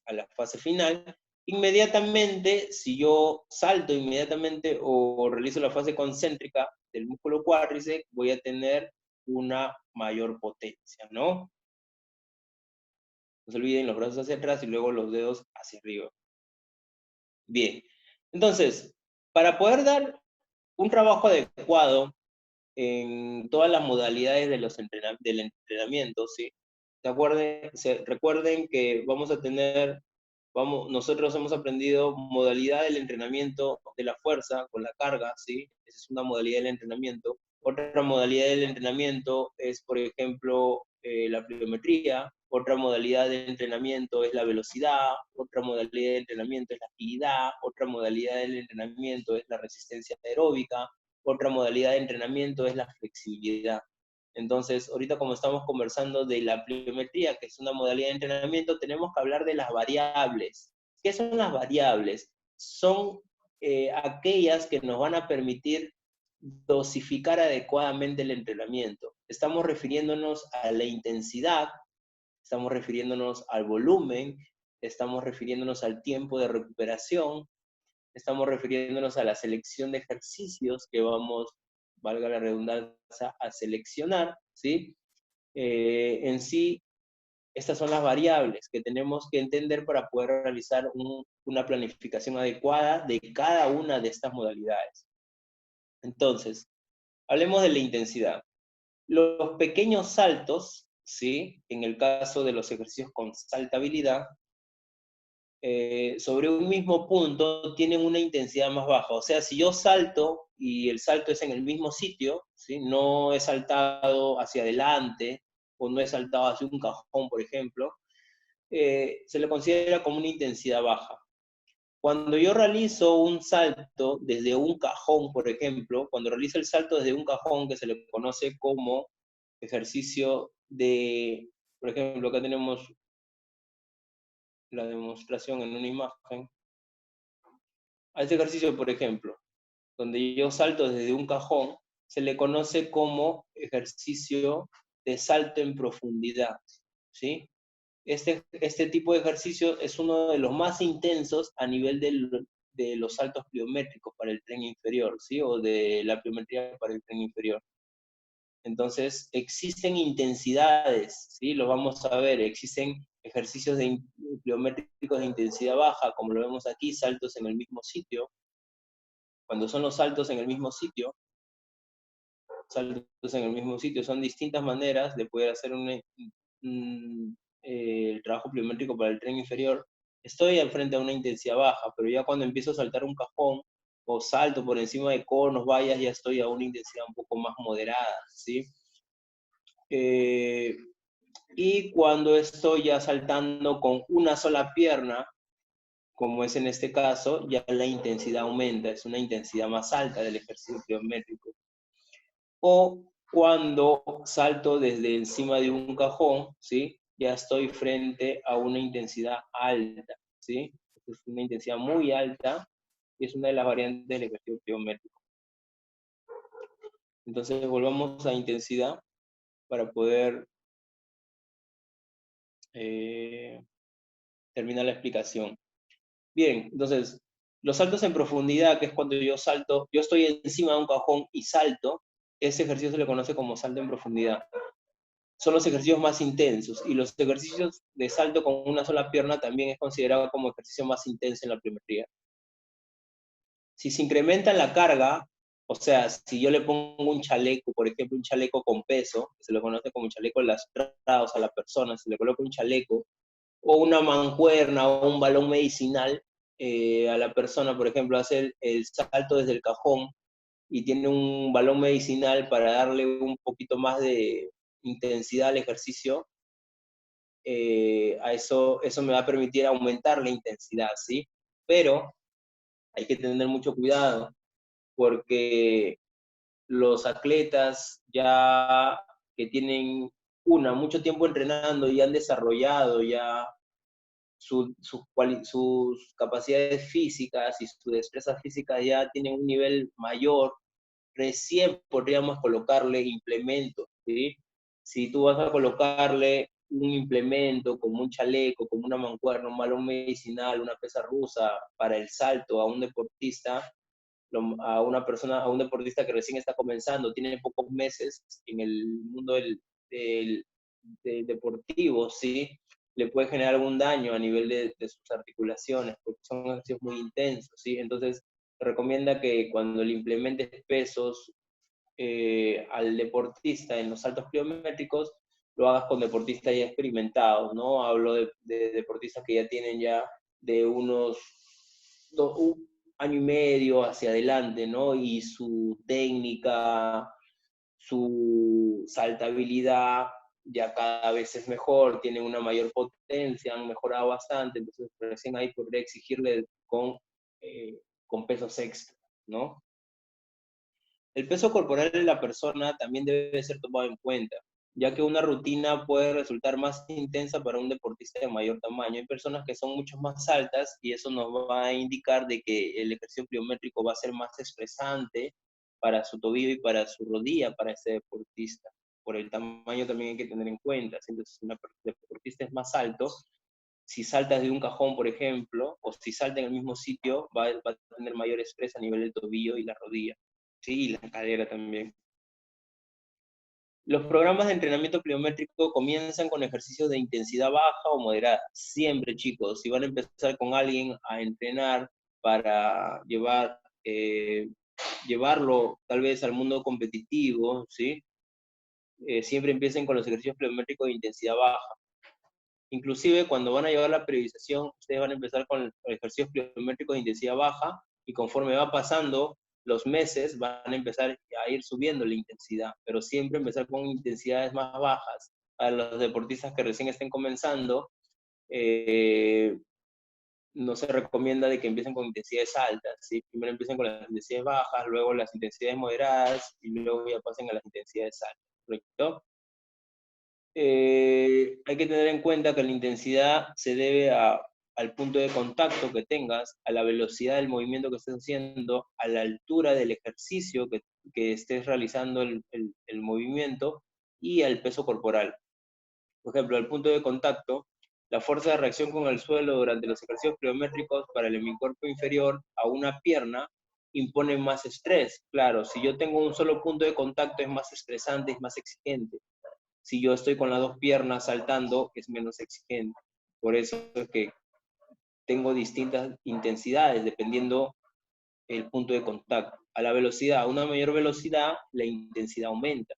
a la fase final. Inmediatamente, si yo salto inmediatamente o realizo la fase concéntrica del músculo cuádriceps, voy a tener una mayor potencia, ¿no? No se olviden los brazos hacia atrás y luego los dedos hacia arriba. Bien, entonces, para poder dar un trabajo adecuado en todas las modalidades del entrenamiento, ¿sí? Recuerden que vamos a tener, nosotros hemos aprendido modalidad del entrenamiento de la fuerza con la carga, ¿sí? Esa es una modalidad del entrenamiento. Otra modalidad del entrenamiento es, por ejemplo, la pliometría. Otra modalidad de entrenamiento es la velocidad. Otra modalidad de entrenamiento es la agilidad. Otra modalidad del entrenamiento es la resistencia aeróbica. Otra modalidad de entrenamiento es la flexibilidad. Entonces, ahorita como estamos conversando de la pliometría, que es una modalidad de entrenamiento, tenemos que hablar de las variables. ¿Qué son las variables? Son aquellas que nos van a permitir dosificar adecuadamente el entrenamiento. Estamos refiriéndonos a la intensidad, estamos refiriéndonos al volumen, estamos refiriéndonos al tiempo de recuperación, estamos refiriéndonos a la selección de ejercicios que vamos, valga la redundancia, a seleccionar, ¿sí? En sí, estas son las variables que tenemos que entender para poder realizar una planificación adecuada de cada una de estas modalidades. Entonces, hablemos de la intensidad. Los pequeños saltos, ¿sí?, en el caso de los ejercicios con saltabilidad, sobre un mismo punto tienen una intensidad más baja. O sea, si yo salto y el salto es en el mismo sitio, ¿sí?, no he saltado hacia adelante o no he saltado hacia un cajón, por ejemplo, se le considera como una intensidad baja. Cuando yo realizo un salto desde un cajón, por ejemplo, cuando realizo el salto desde un cajón, que se le conoce como ejercicio de, por ejemplo, acá tenemos la demostración en una imagen. A este ejercicio, por ejemplo, donde yo salto desde un cajón, se le conoce como ejercicio de salto en profundidad, ¿sí? este tipo de ejercicio es uno de los más intensos a nivel de los saltos pliométricos para el tren inferior, ¿sí? O de la pliometría para el tren inferior. Entonces, existen intensidades, ¿sí? Lo vamos a ver, existen ejercicios pliométricos de intensidad baja, como lo vemos aquí, saltos en el mismo sitio. Cuando son los saltos en el mismo sitio, son distintas maneras de poder hacer el trabajo pliométrico para el tren inferior. Estoy al frente a una intensidad baja, pero ya cuando empiezo a saltar un cajón o salto por encima de conos, vallas, ya estoy a una intensidad un poco más moderada, ¿sí? Y cuando estoy ya saltando con una sola pierna, como es en este caso, ya la intensidad aumenta, es una intensidad más alta del ejercicio pliométrico. O cuando salto desde encima de un cajón, ¿sí? Ya estoy frente a una intensidad alta, ¿sí? Es una intensidad muy alta y es una de las variantes del ejercicio pliométrico. Entonces volvamos a intensidad para poder terminar la explicación. Bien, entonces, los saltos en profundidad, que es cuando yo salto, yo estoy encima de un cajón y salto, ese ejercicio se le conoce como salto en profundidad. Son los ejercicios más intensos, y los ejercicios de salto con una sola pierna también es considerado como ejercicio más intenso en la pliometría. Si se incrementa la carga, o sea, si yo le pongo un chaleco, por ejemplo, un chaleco con peso, que se le conoce como chaleco lastrados a la persona, se le coloca un chaleco, o una mancuerna o un balón medicinal, a la persona, por ejemplo, hace el salto desde el cajón y tiene un balón medicinal para darle un poquito más de intensidad al ejercicio, eso me va a permitir aumentar la intensidad, ¿sí? Pero hay que tener mucho cuidado porque los atletas ya que tienen mucho tiempo entrenando y han desarrollado ya sus capacidades físicas y su destreza física ya tienen un nivel mayor, recién podríamos colocarle implementos, ¿sí? Si tú vas a colocarle un implemento como un chaleco, como una mancuerna, un balón medicinal, una pesa rusa para el salto a un deportista, a un deportista que recién está comenzando, tiene pocos meses en el mundo del deportivo, ¿sí? Le puede generar algún daño a nivel de sus articulaciones, porque son ejercicios muy intensos, ¿sí? Entonces, se recomienda que cuando le implementes pesos al deportista en los saltos pliométricos, lo hagas con deportistas ya experimentados, ¿no? Hablo de deportistas que ya tienen ya de unos un año y medio hacia adelante, ¿no? Y su técnica, su saltabilidad ya cada vez es mejor, tienen una mayor potencia, han mejorado bastante, entonces recién ahí podría exigirle con pesos extra, ¿no? El peso corporal de la persona también debe ser tomado en cuenta, ya que una rutina puede resultar más intensa para un deportista de mayor tamaño. Hay personas que son mucho más altas y eso nos va a indicar de que el ejercicio pliométrico va a ser más estresante para su tobillo y para su rodilla, para ese deportista. Por el tamaño también hay que tener en cuenta. Entonces, si un deportista es más alto, si saltas de un cajón, por ejemplo, o si salta en el mismo sitio, va a tener mayor estrés a nivel del tobillo y la rodilla. Sí, y la cadera también. Los programas de entrenamiento pliométrico comienzan con ejercicios de intensidad baja o moderada. Siempre, chicos, si van a empezar con alguien a entrenar para llevarlo tal vez al mundo competitivo, ¿sí? Siempre empiecen con los ejercicios pliométricos de intensidad baja. Inclusive cuando van a llevar la periodización, ustedes van a empezar con ejercicios pliométricos de intensidad baja y conforme va pasando los meses van a empezar a ir subiendo la intensidad, pero siempre empezar con intensidades más bajas. A los deportistas que recién estén comenzando, no se recomienda de que empiecen con intensidades altas, ¿sí? Primero empiecen con las intensidades bajas, luego las intensidades moderadas y luego ya pasen a las intensidades altas, ¿correcto? Hay que tener en cuenta que la intensidad se debe al punto de contacto que tengas, a la velocidad del movimiento que estés haciendo, a la altura del ejercicio que estés realizando el movimiento y al peso corporal. Por ejemplo, al punto de contacto, la fuerza de reacción con el suelo durante los ejercicios pliométricos para el hemicuerpo inferior a una pierna impone más estrés. Claro, si yo tengo un solo punto de contacto es más estresante, es más exigente. Si yo estoy con las dos piernas saltando, es menos exigente. Por eso es que tengo distintas intensidades dependiendo el punto de contacto. A la velocidad, a una mayor velocidad, la intensidad aumenta.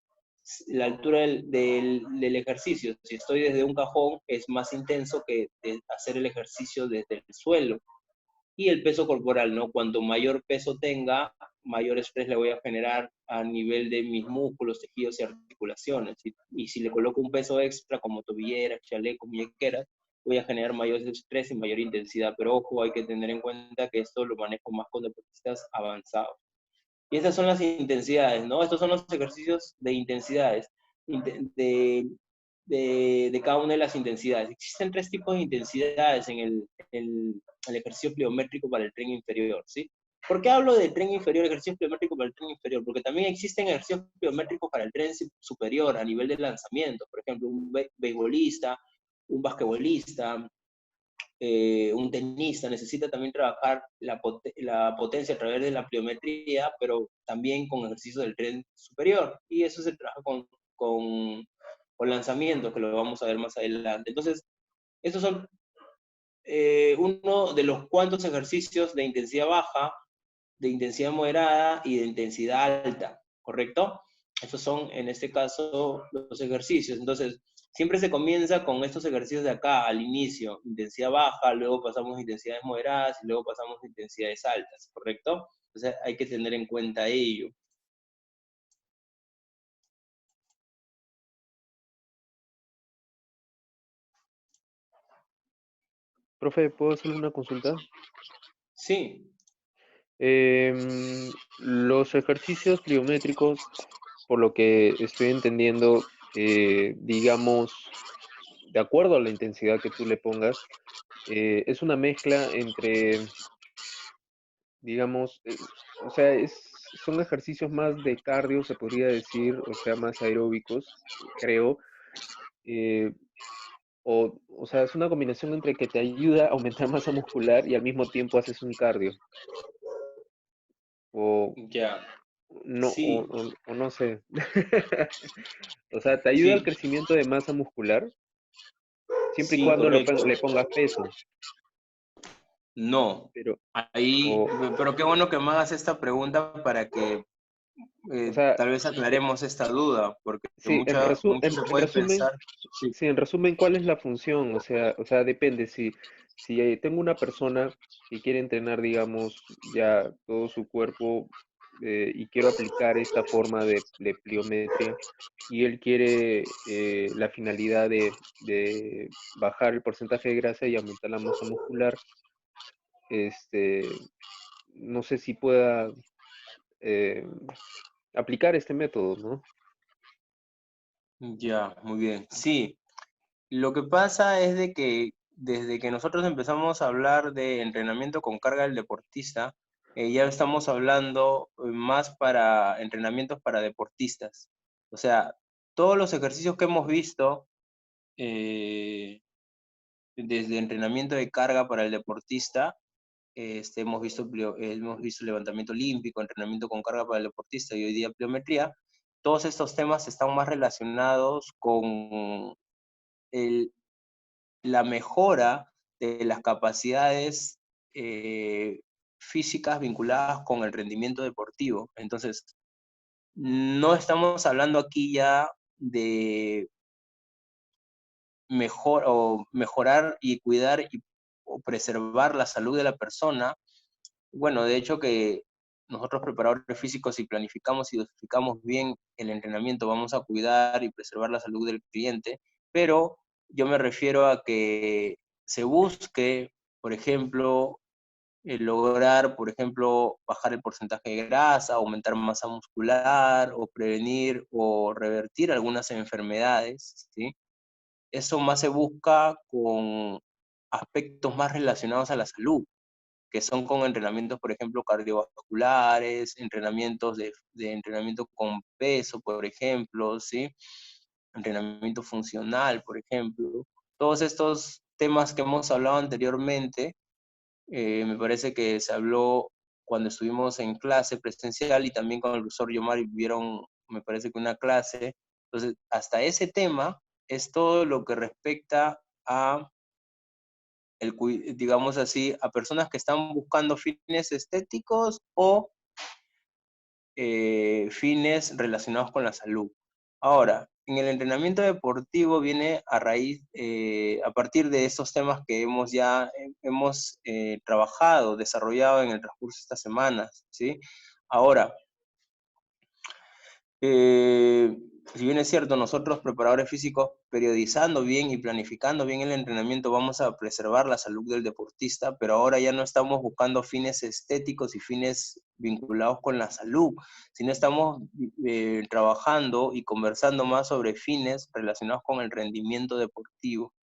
La altura del ejercicio, si estoy desde un cajón, es más intenso que hacer el ejercicio desde el suelo. Y el peso corporal, ¿no? Cuanto mayor peso tenga, mayor estrés le voy a generar a nivel de mis músculos, tejidos y articulaciones. Y si le coloco un peso extra como tobilleras, chalecos, muñequeras, voy a generar mayor estrés y mayor intensidad. Pero ojo, hay que tener en cuenta que esto lo manejo más con deportistas avanzados. Y esas son las intensidades, ¿no? Estos son los ejercicios de intensidades, de cada una de las intensidades. Existen 3 tipos de intensidades en el ejercicio pliométrico para el tren inferior, ¿sí? ¿Por qué hablo de tren inferior, ejercicio pliométrico para el tren inferior? Porque también existen ejercicios pliométricos para el tren superior a nivel de lanzamiento. Por ejemplo, un beisbolista, un basquetbolista, un tenista necesita también trabajar la potencia a través de la pliometría, pero también con ejercicios del tren superior. Y eso se trabaja con lanzamientos, que lo vamos a ver más adelante. Entonces, estos son uno de los cuantos ejercicios de intensidad baja, de intensidad moderada y de intensidad alta, ¿correcto? Estos son, en este caso, los ejercicios. Entonces, siempre se comienza con estos ejercicios de acá, al inicio, intensidad baja, luego pasamos a intensidades moderadas y luego pasamos a intensidades altas, ¿correcto? Entonces, hay que tener en cuenta ello. Profe, ¿puedo hacerle una consulta? Sí, Los ejercicios pliométricos, por lo que estoy entendiendo, digamos, de acuerdo a la intensidad que tú le pongas, es una mezcla entre, digamos, o sea, son ejercicios más de cardio, se podría decir, o sea, más aeróbicos, creo. eh, o sea, es una combinación entre que te ayuda a aumentar masa muscular y al mismo tiempo haces un cardio. O ya, no, sí, o no sé. O sea, te ayuda al sí, crecimiento de masa muscular siempre y sí, cuando correcto. le pongas peso. No, Pero, ahí, o, pero qué bueno que me hagas esta pregunta para que o sea, tal vez aclaremos esta duda, porque sí, muchos se en pueden resumen, pensar, sí, sí, en resumen, ¿cuál es la función? O sea, depende. Si tengo una persona que quiere entrenar, digamos, ya todo su cuerpo y quiero aplicar esta forma de pliometría y él quiere la finalidad de bajar el porcentaje de grasa y aumentar la masa muscular, este, no sé si pueda eh, aplicar este método, ¿no? ya, muy bien. Sí, lo que pasa es de que desde que nosotros empezamos a hablar de entrenamiento con carga del deportista, ya estamos hablando más para entrenamientos para deportistas. O sea, todos los ejercicios que hemos visto, eh, desde entrenamiento de carga para el deportista, hemos visto levantamiento olímpico, entrenamiento con carga para el deportista y hoy día pliometría. Todos estos temas están más relacionados con el, la mejora de las capacidades físicas vinculadas con el rendimiento deportivo. Entonces, no estamos hablando aquí ya de mejorar y cuidar o preservar la salud de la persona. Bueno, de hecho que nosotros preparadores físicos, si planificamos y dosificamos bien el entrenamiento, vamos a cuidar y preservar la salud del cliente, pero yo me refiero a que se busque, por ejemplo, lograr, por ejemplo, bajar el porcentaje de grasa, aumentar masa muscular, o prevenir o revertir algunas enfermedades, ¿sí? Eso más se busca con aspectos más relacionados a la salud, que son con entrenamientos, por ejemplo, cardiovasculares, entrenamientos de entrenamiento con peso, por ejemplo, ¿sí? Entrenamiento funcional, por ejemplo. Todos estos temas que hemos hablado anteriormente, me parece que se habló cuando estuvimos en clase presencial y también con el profesor Yomari vieron, me parece que una clase. Entonces, hasta ese tema es todo lo que respecta a, digamos así, a personas que están buscando fines estéticos o fines relacionados con la salud. Ahora, en el entrenamiento deportivo viene a raíz, a partir de esos temas que hemos trabajado, desarrollado en el transcurso de estas semanas, ¿sí? Ahora, si bien es cierto, nosotros preparadores físicos, periodizando bien y planificando bien el entrenamiento, vamos a preservar la salud del deportista, pero ahora ya no estamos buscando fines estéticos y fines vinculados con la salud, sino estamos trabajando y conversando más sobre fines relacionados con el rendimiento deportivo.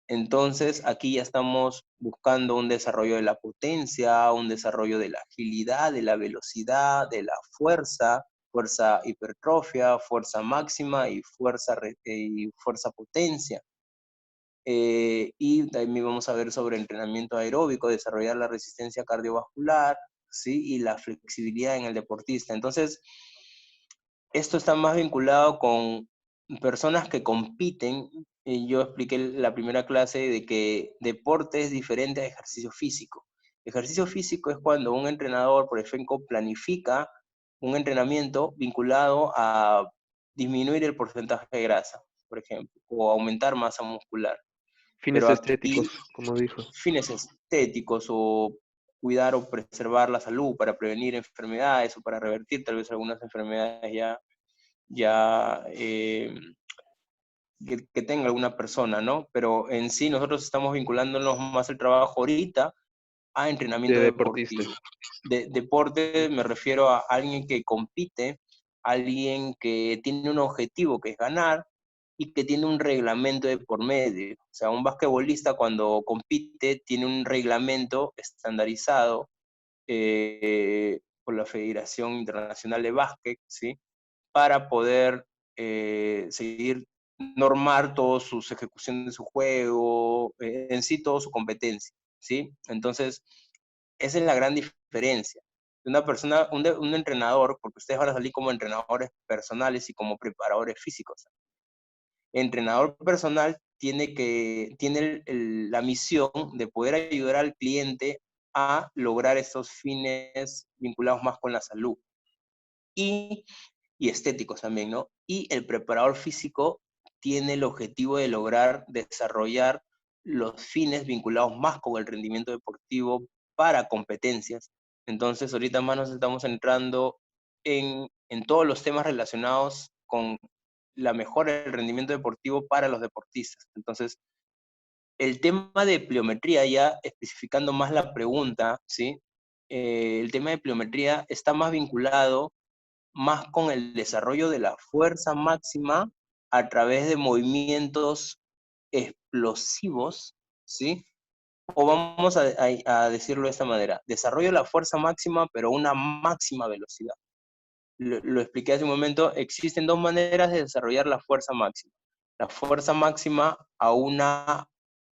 Entonces, aquí ya estamos buscando un desarrollo de la potencia, un desarrollo de la agilidad, de la velocidad, de la fuerza, fuerza hipertrofia, fuerza máxima y fuerza potencia. Y también vamos a ver sobre entrenamiento aeróbico, desarrollar la resistencia cardiovascular, ¿sí? Y la flexibilidad en el deportista. Entonces, esto está más vinculado con personas que compiten. Yo expliqué en la primera clase de que deporte es diferente a ejercicio físico. Ejercicio físico es cuando un entrenador, por ejemplo, planifica un entrenamiento vinculado a disminuir el porcentaje de grasa, por ejemplo, o aumentar masa muscular. Fines Pero aquí, estéticos, como dijo. fines estéticos o cuidar o preservar la salud para prevenir enfermedades o para revertir tal vez algunas enfermedades que tenga alguna persona, ¿no? Pero en sí nosotros estamos vinculándonos más al trabajo ahorita a entrenamiento De deportista. deportivo. De deporte me refiero a alguien que compite, alguien que tiene un objetivo que es ganar y que tiene un reglamento de por medio. O sea, un basquetbolista cuando compite tiene un reglamento estandarizado por la Federación Internacional de Básquet, ¿sí? Para poder seguir normar todas sus ejecuciones de su juego, en sí toda su competencia, ¿sí? Entonces, esa es la gran diferencia. Una persona, un entrenador, porque ustedes van a salir como entrenadores personales y como preparadores físicos. Entrenador personal tiene la misión de poder ayudar al cliente a lograr esos fines vinculados más con la salud. Y estéticos también, ¿no? Y el preparador físico tiene el objetivo de lograr desarrollar los fines vinculados más con el rendimiento deportivo para competencias. Entonces, ahorita más nos estamos entrando en todos los temas relacionados con la mejora del rendimiento deportivo para los deportistas. Entonces, el tema de pliometría, ya especificando más la pregunta, ¿sí? El tema de pliometría está más vinculado más con el desarrollo de la fuerza máxima a través de movimientos explosivos, ¿sí? O vamos a decirlo de esta manera, desarrollo la fuerza máxima, pero a una máxima velocidad. Lo expliqué hace un momento, existen dos maneras de desarrollar la fuerza máxima. La fuerza máxima a una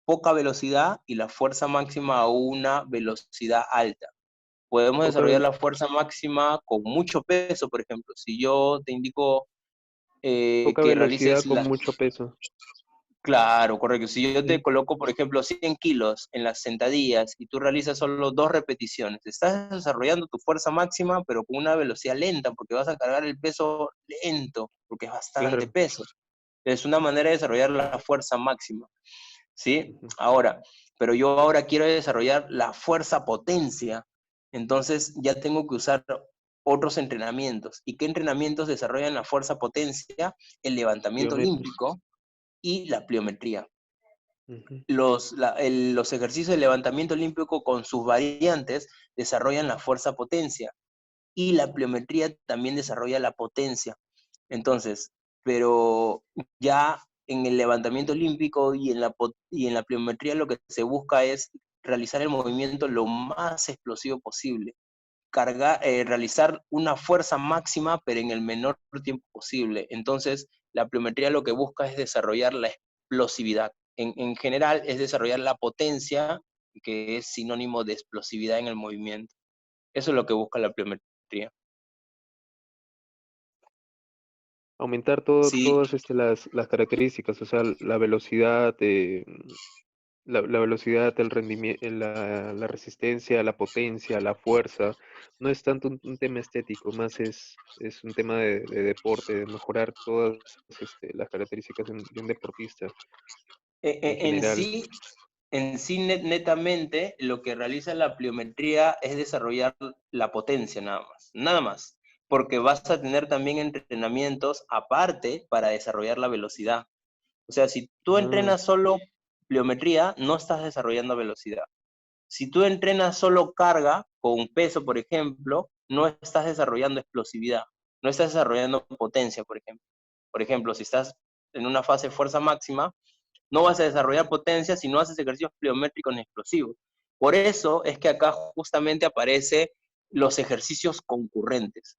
poca velocidad y la fuerza máxima a una velocidad alta. Podemos desarrollar la fuerza máxima con mucho peso, por ejemplo. Si yo te indico Poca que velocidad realices con mucho peso. Claro, correcto. Si yo te Sí, coloco, por ejemplo, 100 kilos en las sentadillas y tú realizas solo 2 repeticiones, estás desarrollando tu fuerza máxima, pero con una velocidad lenta, porque vas a cargar el peso lento, porque es bastante claro. peso. Es una manera de desarrollar la fuerza máxima, ¿sí? Ujú. Ahora, pero yo ahora quiero desarrollar la fuerza potencia, entonces ya tengo que usar otros entrenamientos. ¿Y qué entrenamientos desarrollan la fuerza potencia? El levantamiento Pliometría. olímpico y la pliometría. Ujú. Los ejercicios de levantamiento olímpico con sus variantes desarrollan la fuerza potencia y la pliometría también desarrolla la potencia. Entonces, pero ya en el levantamiento olímpico y en la pliometría lo que se busca es realizar el movimiento lo más explosivo posible, realizar una fuerza máxima pero en el menor tiempo posible. Entonces, la pliometría lo que busca es desarrollar la explosividad. en general es desarrollar la potencia, que es sinónimo de explosividad en el movimiento. Eso es lo que busca la pliometría. Aumentar Sí, todas las características, o sea, la velocidad, la velocidad, el rendimiento, la resistencia, la potencia, la fuerza. No es tanto un tema estético, más es un tema de deporte, de mejorar todas las características de un deportista en en general. sí, netamente, lo que realiza la pliometría es desarrollar la potencia nada más, porque vas a tener también entrenamientos aparte para desarrollar la velocidad. O sea, si tú Ah, entrenas solo pliometría, no estás desarrollando velocidad. Si tú entrenas solo carga con peso, por ejemplo, no estás desarrollando explosividad, no estás desarrollando potencia, por ejemplo. Por ejemplo, si estás en una fase de fuerza máxima, no vas a desarrollar potencia si no haces ejercicios pliométricos ni explosivos. Por eso es que acá justamente aparece los ejercicios concurrentes.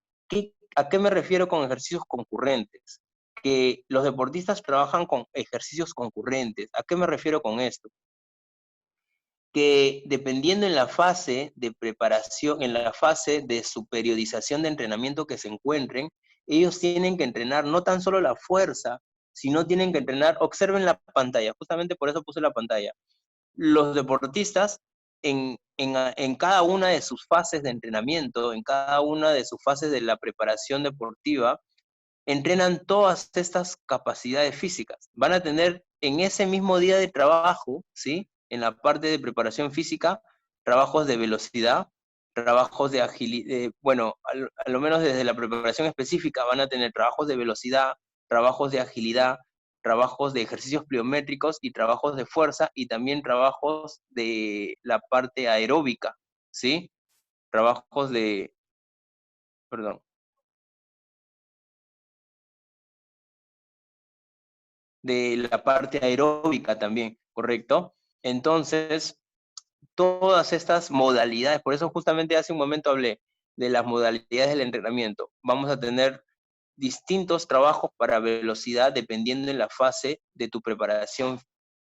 ¿A qué me refiero con ejercicios concurrentes? Que los deportistas trabajan con ejercicios concurrentes. ¿A qué me refiero con esto? Que dependiendo en la fase de preparación, en la fase de su periodización de entrenamiento que se encuentren, ellos tienen que entrenar no tan solo la fuerza, sino tienen que entrenar, observen la pantalla, justamente por eso puse la pantalla. Los deportistas en cada una de sus fases de entrenamiento, en cada una de sus fases de la preparación deportiva, entrenan todas estas capacidades físicas. Van a tener en ese mismo día de trabajo, ¿sí? En la parte de preparación física, trabajos de velocidad, trabajos de agilidad, bueno, a lo menos desde la preparación específica van a tener trabajos de velocidad, trabajos de agilidad, trabajos de ejercicios pliométricos y trabajos de fuerza y también trabajos de la parte aeróbica, ¿sí? Trabajos de, perdón, de la parte aeróbica también, ¿correcto? Entonces, todas estas modalidades, por eso justamente hace un momento hablé de las modalidades del entrenamiento. Vamos a tener distintos trabajos para velocidad dependiendo de la fase de tu preparación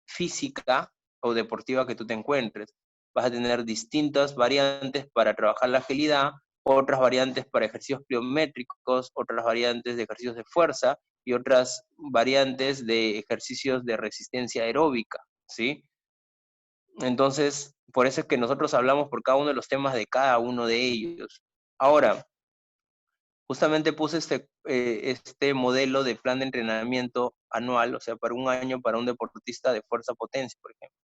física o deportiva que tú te encuentres. Vas a tener distintas variantes para trabajar la agilidad, otras variantes para ejercicios pliométricos, otras variantes de ejercicios de fuerza y otras variantes de ejercicios de resistencia aeróbica, ¿sí? Entonces, por eso es que nosotros hablamos por cada uno de los temas de cada uno de ellos. Ahora, justamente puse este modelo de plan de entrenamiento anual, o sea, para un año para un deportista de fuerza potencia, por ejemplo.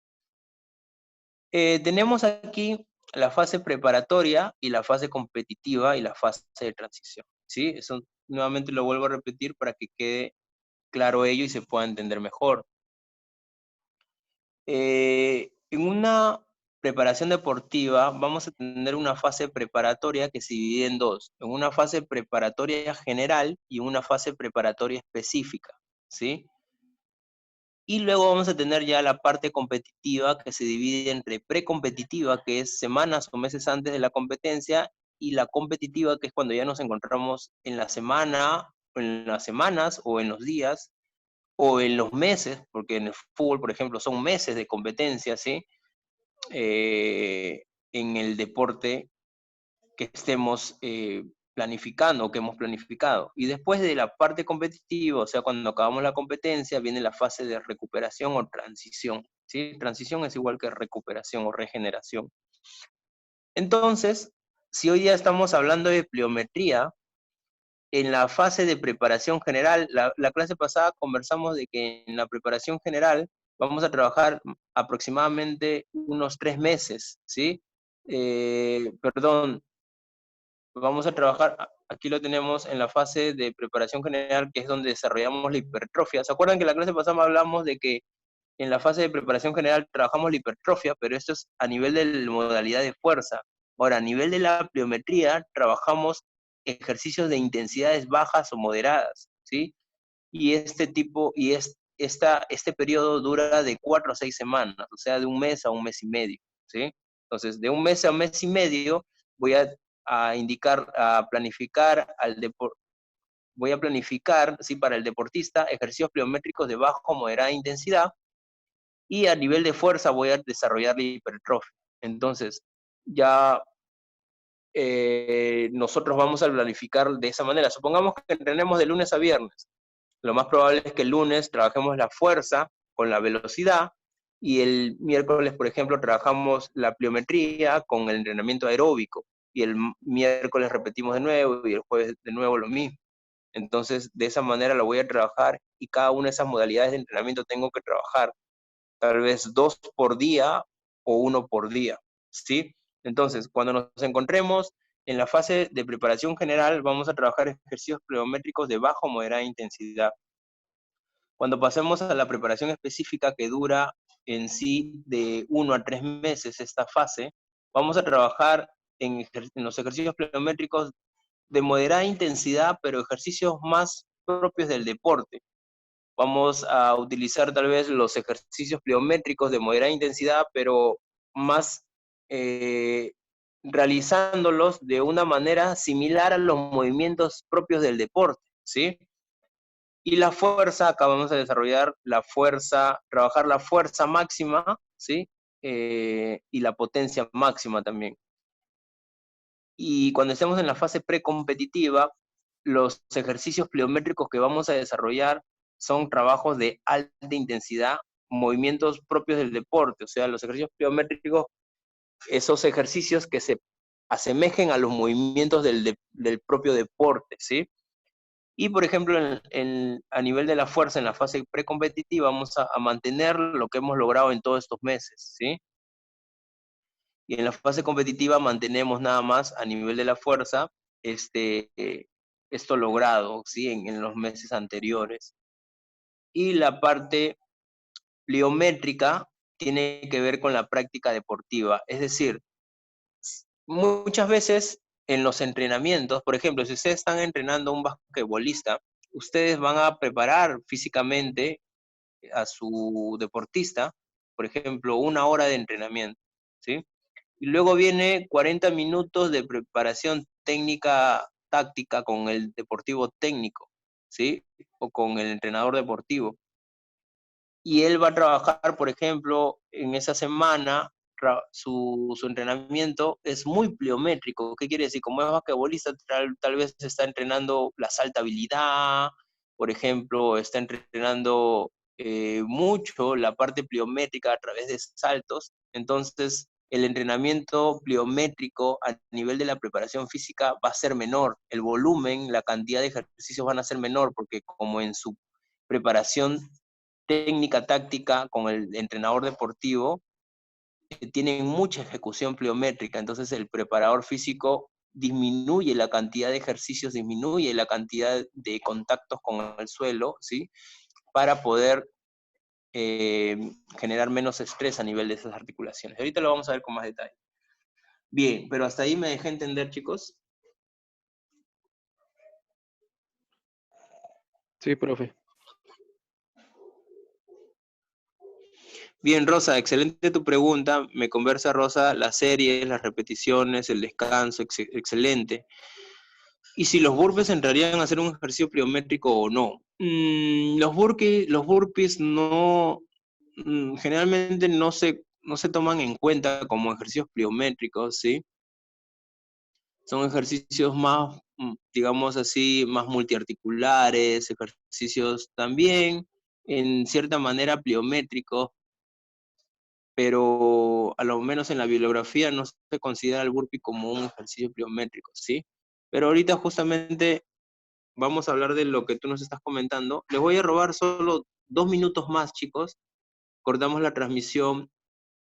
Tenemos aquí la fase preparatoria y la fase competitiva y la fase de transición, ¿sí? Eso nuevamente lo vuelvo a repetir para que quede claro ello y se pueda entender mejor. En una preparación deportiva vamos a tener una fase preparatoria que se divide en dos, en una fase preparatoria general y una fase preparatoria específica, ¿sí? Y luego vamos a tener ya la parte competitiva que se divide entre precompetitiva, que es semanas o meses antes de la competencia, y la competitiva, que es cuando ya nos encontramos en la semana, en las semanas o en los días o en los meses, porque en el fútbol, por ejemplo, son meses de competencia, ¿sí? En el deporte que estemos planificando o que hemos planificado. Y después de la parte competitiva, o sea, cuando acabamos la competencia, viene la fase de recuperación o transición, ¿sí? Transición es igual que recuperación o regeneración. Entonces, si hoy día estamos hablando de pliometría, en la fase de preparación general, la clase pasada conversamos de que en la preparación general vamos a trabajar aproximadamente unos 3 meses, ¿sí? Perdón, vamos a trabajar, aquí lo tenemos en la fase de preparación general, que es donde desarrollamos la hipertrofia. ¿Se acuerdan que la clase pasada hablamos de que en la fase de preparación general trabajamos la hipertrofia, pero esto es a nivel de la modalidad de fuerza? Ahora, a nivel de la pliometría, trabajamos ejercicios de intensidades bajas o moderadas, ¿sí? Y este periodo dura de 4 a 6 semanas, o sea, de un mes a un mes y medio, ¿sí? Entonces, de un mes a un mes y medio voy a indicar, a planificar voy a planificar, ¿sí? Para el deportista, ejercicios pliométricos de baja o moderada intensidad, y a nivel de fuerza voy a desarrollar la hipertrofia. Entonces, ya nosotros vamos a planificar de esa manera. Supongamos que entrenemos de lunes a viernes. Lo más probable es que el lunes trabajemos la fuerza con la velocidad, y el miércoles, por ejemplo, trabajamos la pliometría con el entrenamiento aeróbico, y el miércoles repetimos de nuevo, y el jueves de nuevo lo mismo. Entonces, de esa manera lo voy a trabajar, y cada una de esas modalidades de entrenamiento tengo que trabajar tal vez 2 por día o 1 por día, ¿sí? Entonces, cuando nos encontremos en la fase de preparación general, vamos a trabajar ejercicios pliométricos de baja o moderada intensidad. Cuando pasemos a la preparación específica, que dura en sí de 1 a 3 meses esta fase, vamos a trabajar en los ejercicios pliométricos de moderada intensidad, pero ejercicios más propios del deporte. Vamos a utilizar tal vez los ejercicios pliométricos de moderada intensidad, pero más realizándolos de una manera similar a los movimientos propios del deporte, ¿sí? Y la fuerza, acá vamos a desarrollar la fuerza, trabajar la fuerza máxima, ¿sí? Y la potencia máxima también. Y cuando estemos en la fase precompetitiva, los ejercicios pliométricos que vamos a desarrollar son trabajos de alta intensidad, movimientos propios del deporte, o sea, los ejercicios pliométricos, esos ejercicios que se asemejen a los movimientos del propio deporte, ¿sí? Y, por ejemplo, a nivel de la fuerza, en la fase precompetitiva, vamos a mantener lo que hemos logrado en todos estos meses, ¿sí? Y en la fase competitiva mantenemos nada más a nivel de la fuerza esto logrado, ¿sí? En los meses anteriores. Y la parte pliométrica tiene que ver con la práctica deportiva. Es decir, muchas veces en los entrenamientos, por ejemplo, si ustedes están entrenando a un basquetbolista, ustedes van a preparar físicamente a su deportista, por ejemplo, 1 hora de entrenamiento, ¿sí? Y luego viene 40 minutos de preparación técnica táctica con el deportivo técnico, ¿sí? O con el entrenador deportivo. Y él va a trabajar, por ejemplo, en esa semana, su entrenamiento es muy pliométrico. ¿Qué quiere decir? Como es basquetbolista, tal vez está entrenando la saltabilidad, por ejemplo, está entrenando mucho la parte pliométrica a través de saltos. Entonces, el entrenamiento pliométrico a nivel de la preparación física va a ser menor. El volumen, la cantidad de ejercicios van a ser menor, porque como en su preparación técnica táctica con el entrenador deportivo, tienen mucha ejecución pliométrica, entonces el preparador físico disminuye la cantidad de ejercicios, disminuye la cantidad de contactos con el suelo, ¿sí? Para poder generar menos estrés a nivel de esas articulaciones. Ahorita lo vamos a ver con más detalle. Bien, pero hasta ahí me dejé entender, chicos. Sí, profe. Bien, Rosa, excelente tu pregunta. Me conversa, Rosa, las series, las repeticiones, el descanso, excelente. ¿Y si los burpees entrarían a hacer un ejercicio pliométrico o no? Los burpees no, generalmente no se toman en cuenta como ejercicios pliométricos, ¿sí? Son ejercicios más, digamos así, más multiarticulares, ejercicios también, en cierta manera, pliométricos, pero a lo menos en la bibliografía no se considera el burpee como un ejercicio pliométrico, ¿sí? Pero ahorita justamente vamos a hablar de lo que tú nos estás comentando. Les voy a robar solo 2 minutos más, chicos. Cortamos la transmisión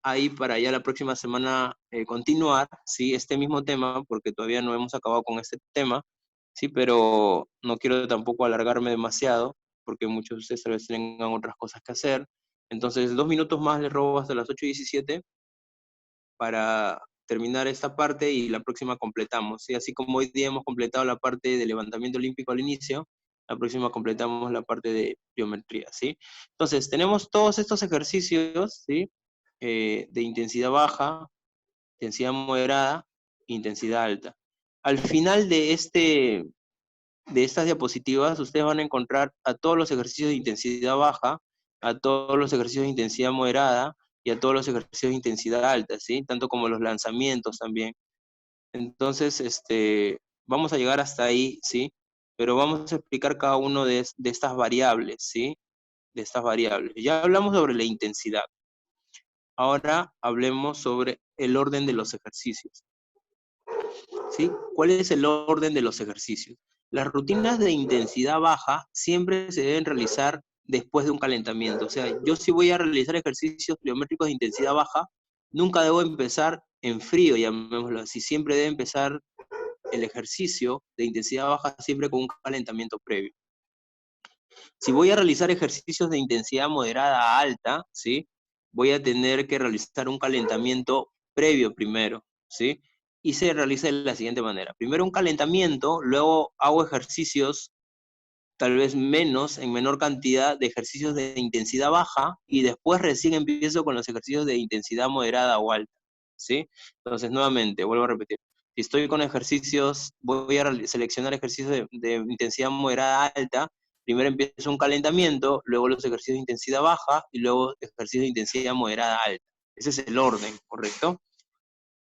ahí para ya la próxima semana continuar, ¿sí? Este mismo tema, porque todavía no hemos acabado con este tema, ¿sí? Pero no quiero tampoco alargarme demasiado, porque muchos de ustedes tal vez tengan otras cosas que hacer. Entonces, 2 minutos más les robo hasta las 8:17 para terminar esta parte, y la próxima completamos, ¿sí? Así como hoy día hemos completado la parte de levantamiento olímpico al inicio, la próxima completamos la parte de pliometría, ¿sí? Entonces, tenemos todos estos ejercicios, ¿sí? De intensidad baja, intensidad moderada, intensidad alta. Al final de estas diapositivas, ustedes van a encontrar a todos los ejercicios de intensidad baja a todos los ejercicios de intensidad moderada y a todos los ejercicios de intensidad alta, ¿sí? Tanto como los lanzamientos también. Entonces, vamos a llegar hasta ahí, ¿sí? Pero vamos a explicar cada uno de estas variables, ¿sí? De estas variables. Ya hablamos sobre la intensidad. Ahora hablemos sobre el orden de los ejercicios, ¿sí? ¿Cuál es el orden de los ejercicios? Las rutinas de intensidad baja siempre se deben realizar después de un calentamiento. O sea, yo si voy a realizar ejercicios pliométricos de intensidad baja, nunca debo empezar en frío, llamémoslo así. Siempre debe empezar el ejercicio de intensidad baja siempre con un calentamiento previo. Si voy a realizar ejercicios de intensidad moderada a alta, ¿sí? Voy a tener que realizar un calentamiento previo primero, ¿sí? Y se realiza de la siguiente manera. Primero un calentamiento, luego hago ejercicios tal vez en menor cantidad de ejercicios de intensidad baja, y después recién empiezo con los ejercicios de intensidad moderada o alta, ¿sí? Entonces, nuevamente, vuelvo a repetir. Si estoy con ejercicios, voy a seleccionar ejercicios de intensidad moderada alta, primero empiezo un calentamiento, luego los ejercicios de intensidad baja, y luego ejercicios de intensidad moderada alta. Ese es el orden, ¿correcto?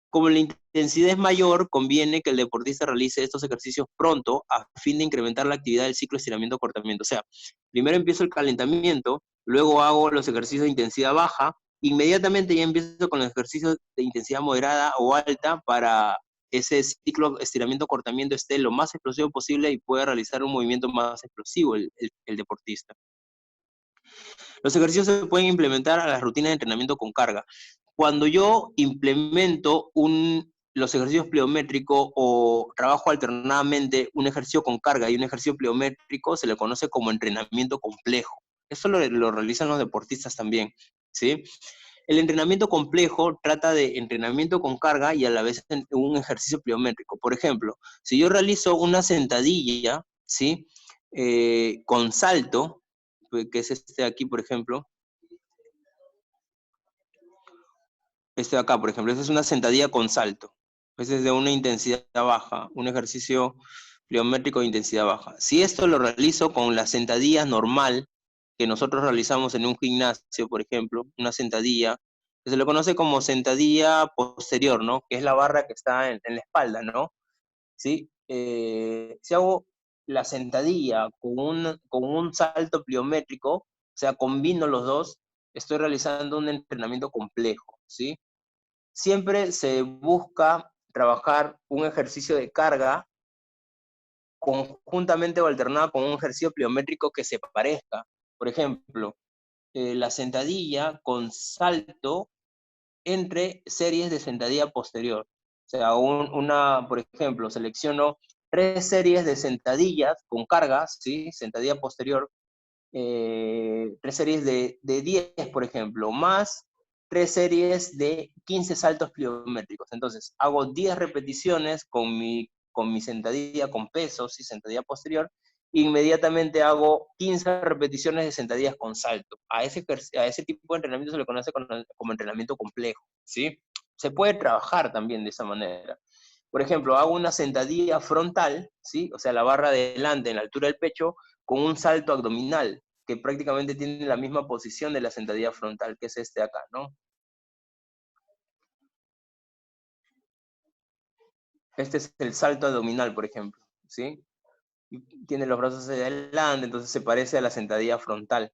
Como la intensidad es mayor, conviene que el deportista realice estos ejercicios pronto a fin de incrementar la actividad del ciclo estiramiento-cortamiento. O sea, primero empiezo el calentamiento, luego hago los ejercicios de intensidad baja, inmediatamente ya empiezo con los ejercicios de intensidad moderada o alta para ese ciclo estiramiento-cortamiento esté lo más explosivo posible y pueda realizar un movimiento más explosivo el deportista. Los ejercicios se pueden implementar a las rutinas de entrenamiento con carga. Cuando yo implemento los ejercicios pliométricos o trabajo alternadamente un ejercicio con carga y un ejercicio pliométrico, se le conoce como entrenamiento complejo. Eso lo realizan los deportistas también, ¿sí? El entrenamiento complejo trata de entrenamiento con carga y a la vez un ejercicio pliométrico. Por ejemplo, si yo realizo una sentadilla, ¿sí? Con salto, que es este de aquí, por ejemplo. Este de acá, por ejemplo, esta es una sentadilla con salto. Este es de una intensidad baja, un ejercicio pliométrico de intensidad baja. Si esto lo realizo con la sentadilla normal que nosotros realizamos en un gimnasio, por ejemplo, una sentadilla, que se le conoce como sentadilla posterior, ¿no? Que es la barra que está en la espalda, ¿no? ¿Sí? Si hago la sentadilla con un salto pliométrico, o sea, combino los dos, estoy realizando un entrenamiento complejo, ¿sí? Siempre se busca trabajar un ejercicio de carga conjuntamente o alternado con un ejercicio pliométrico que se parezca. Por ejemplo, la sentadilla con salto entre series de sentadilla posterior. O sea, por ejemplo, selecciono 3 series de sentadillas con cargas, ¿sí? Sentadilla posterior, 3 series de 10, por ejemplo, más 3 series de 15 saltos pliométricos. Entonces, hago 10 repeticiones con mi sentadilla con peso, ¿sí? Sentadilla posterior, inmediatamente hago 15 repeticiones de sentadillas con salto. A ese tipo de entrenamiento se le conoce como entrenamiento complejo, ¿sí? Se puede trabajar también de esa manera. Por ejemplo, hago una sentadilla frontal, ¿sí? O sea, la barra de delante en la altura del pecho, con un salto abdominal, que prácticamente tiene la misma posición de la sentadilla frontal, que es este acá, ¿no? Este es el salto abdominal, por ejemplo, ¿sí? Tiene los brazos hacia adelante, entonces se parece a la sentadilla frontal.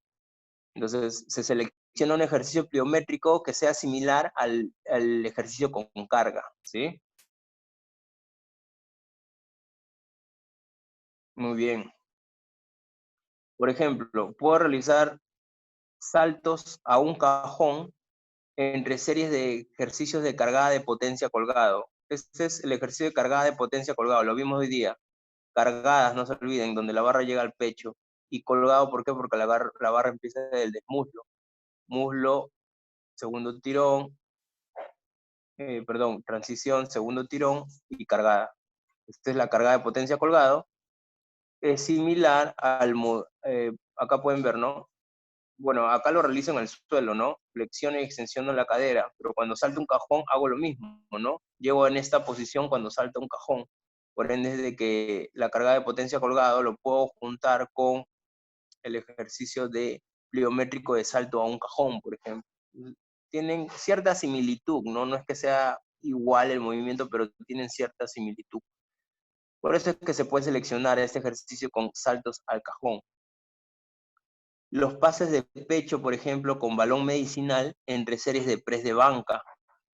Entonces se selecciona un ejercicio pliométrico que sea similar al ejercicio con carga, ¿sí? Muy bien. Por ejemplo, puedo realizar saltos a un cajón entre series de ejercicios de cargada de potencia colgado. Este es el ejercicio de cargada de potencia colgado, lo vimos hoy día. Cargadas, no se olviden, donde la barra llega al pecho. Y colgado, ¿por qué? Porque la barra empieza del muslo. Muslo, segundo tirón, transición, segundo tirón y cargada. Esta es la cargada de potencia colgado. Es similar acá pueden ver, ¿no? Bueno, acá lo realizo en el suelo, ¿no? Flexiono y extensiono la cadera, pero cuando salto un cajón hago lo mismo, ¿no? Llego en esta posición cuando salta un cajón. Por ende, de que la carga de potencia colgado lo puedo juntar con el ejercicio de pliométrico de salto a un cajón, por ejemplo. Tienen cierta similitud, ¿no? No es que sea igual el movimiento, pero tienen cierta similitud. Por eso es que se puede seleccionar este ejercicio con saltos al cajón. Los pases de pecho, por ejemplo, con balón medicinal entre series de press de banca.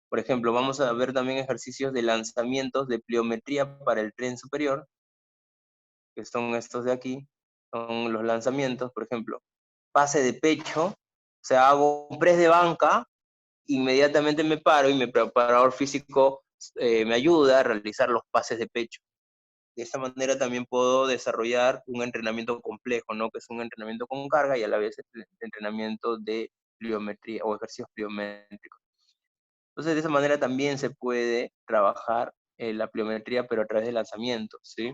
Por ejemplo, vamos a ver también ejercicios de lanzamientos de pliometría para el tren superior, que son estos de aquí, son los lanzamientos, por ejemplo, pase de pecho, o sea, hago un press de banca, inmediatamente me paro y mi preparador físico me ayuda a realizar los pases de pecho. De esta manera también puedo desarrollar un entrenamiento complejo, ¿no? Que es un entrenamiento con carga y a la vez el entrenamiento de pliometría o ejercicios pliométricos. Entonces, de esa manera también se puede trabajar la pliometría, pero a través de lanzamientos, ¿sí?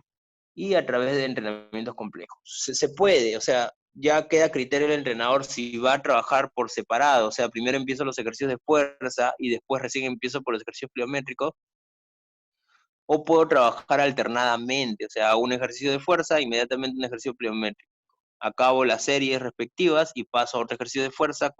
Y a través de entrenamientos complejos. Se puede, o sea, ya queda a criterio del entrenador si va a trabajar por separado, o sea, primero empiezo los ejercicios de fuerza y después recién empiezo por los ejercicios pliométricos, o puedo trabajar alternadamente, o sea, hago un ejercicio de fuerza, inmediatamente un ejercicio pliométrico. Acabo las series respectivas y paso a otro ejercicio de fuerza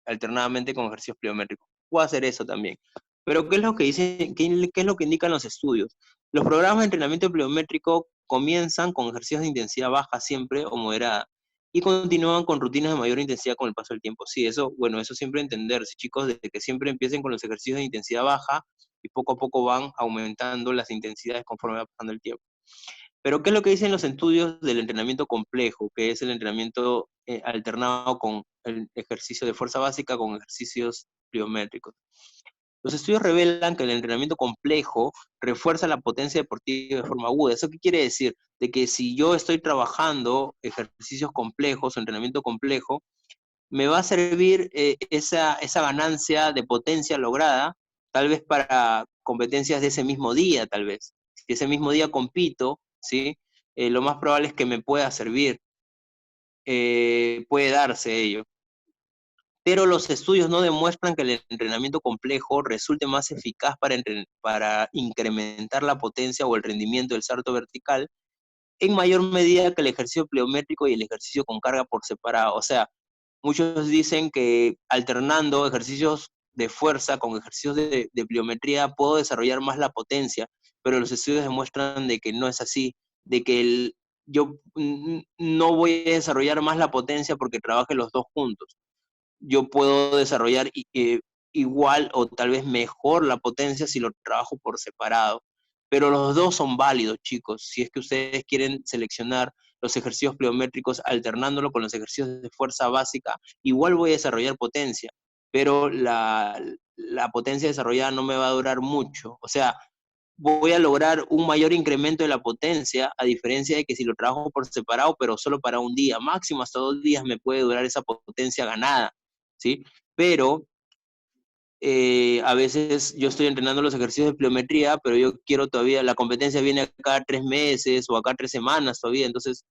alternadamente con ejercicios pliométricos. Puedo hacer eso también. Pero ¿qué es lo que dicen, qué es lo que indican los estudios? Los programas de entrenamiento pliométrico comienzan con ejercicios de intensidad baja siempre o moderada y continúan con rutinas de mayor intensidad con el paso del tiempo. Sí, eso, bueno, eso siempre entenderse, chicos, de que siempre empiecen con los ejercicios de intensidad baja y poco a poco van aumentando las intensidades conforme va pasando el tiempo. Pero ¿qué es lo que dicen los estudios del entrenamiento complejo, que es el entrenamiento alternado con el ejercicio de fuerza básica con ejercicios pliométricos? Los estudios revelan que el entrenamiento complejo refuerza la potencia deportiva de forma aguda. ¿Eso qué quiere decir? De que si yo estoy trabajando ejercicios complejos, entrenamiento complejo, me va a servir esa ganancia de potencia lograda, tal vez para competencias de ese mismo día, tal vez. Si ese mismo día compito, ¿sí? Lo más probable es que me pueda servir, puede darse ello. Pero los estudios no demuestran que el entrenamiento complejo resulte más eficaz para incrementar la potencia o el rendimiento del salto vertical en mayor medida que el ejercicio pliométrico y el ejercicio con carga por separado. O sea, muchos dicen que alternando ejercicios de fuerza con ejercicios de pliometría puedo desarrollar más la potencia, pero los estudios demuestran de que no es así, de que yo no voy a desarrollar más la potencia porque trabaje los dos juntos. Yo puedo desarrollar igual o tal vez mejor la potencia si lo trabajo por separado. Pero los dos son válidos, chicos. Si es que ustedes quieren seleccionar los ejercicios pliométricos alternándolo con los ejercicios de fuerza básica, igual voy a desarrollar potencia, pero la potencia desarrollada no me va a durar mucho. O sea, voy a lograr un mayor incremento de la potencia, a diferencia de que si lo trabajo por separado, pero solo para un día, máximo hasta 2 días me puede durar esa potencia ganada, ¿sí? Pero a veces yo estoy entrenando los ejercicios de pliometría, pero yo quiero todavía, la competencia viene a cada 3 meses o a cada 3 semanas todavía, entonces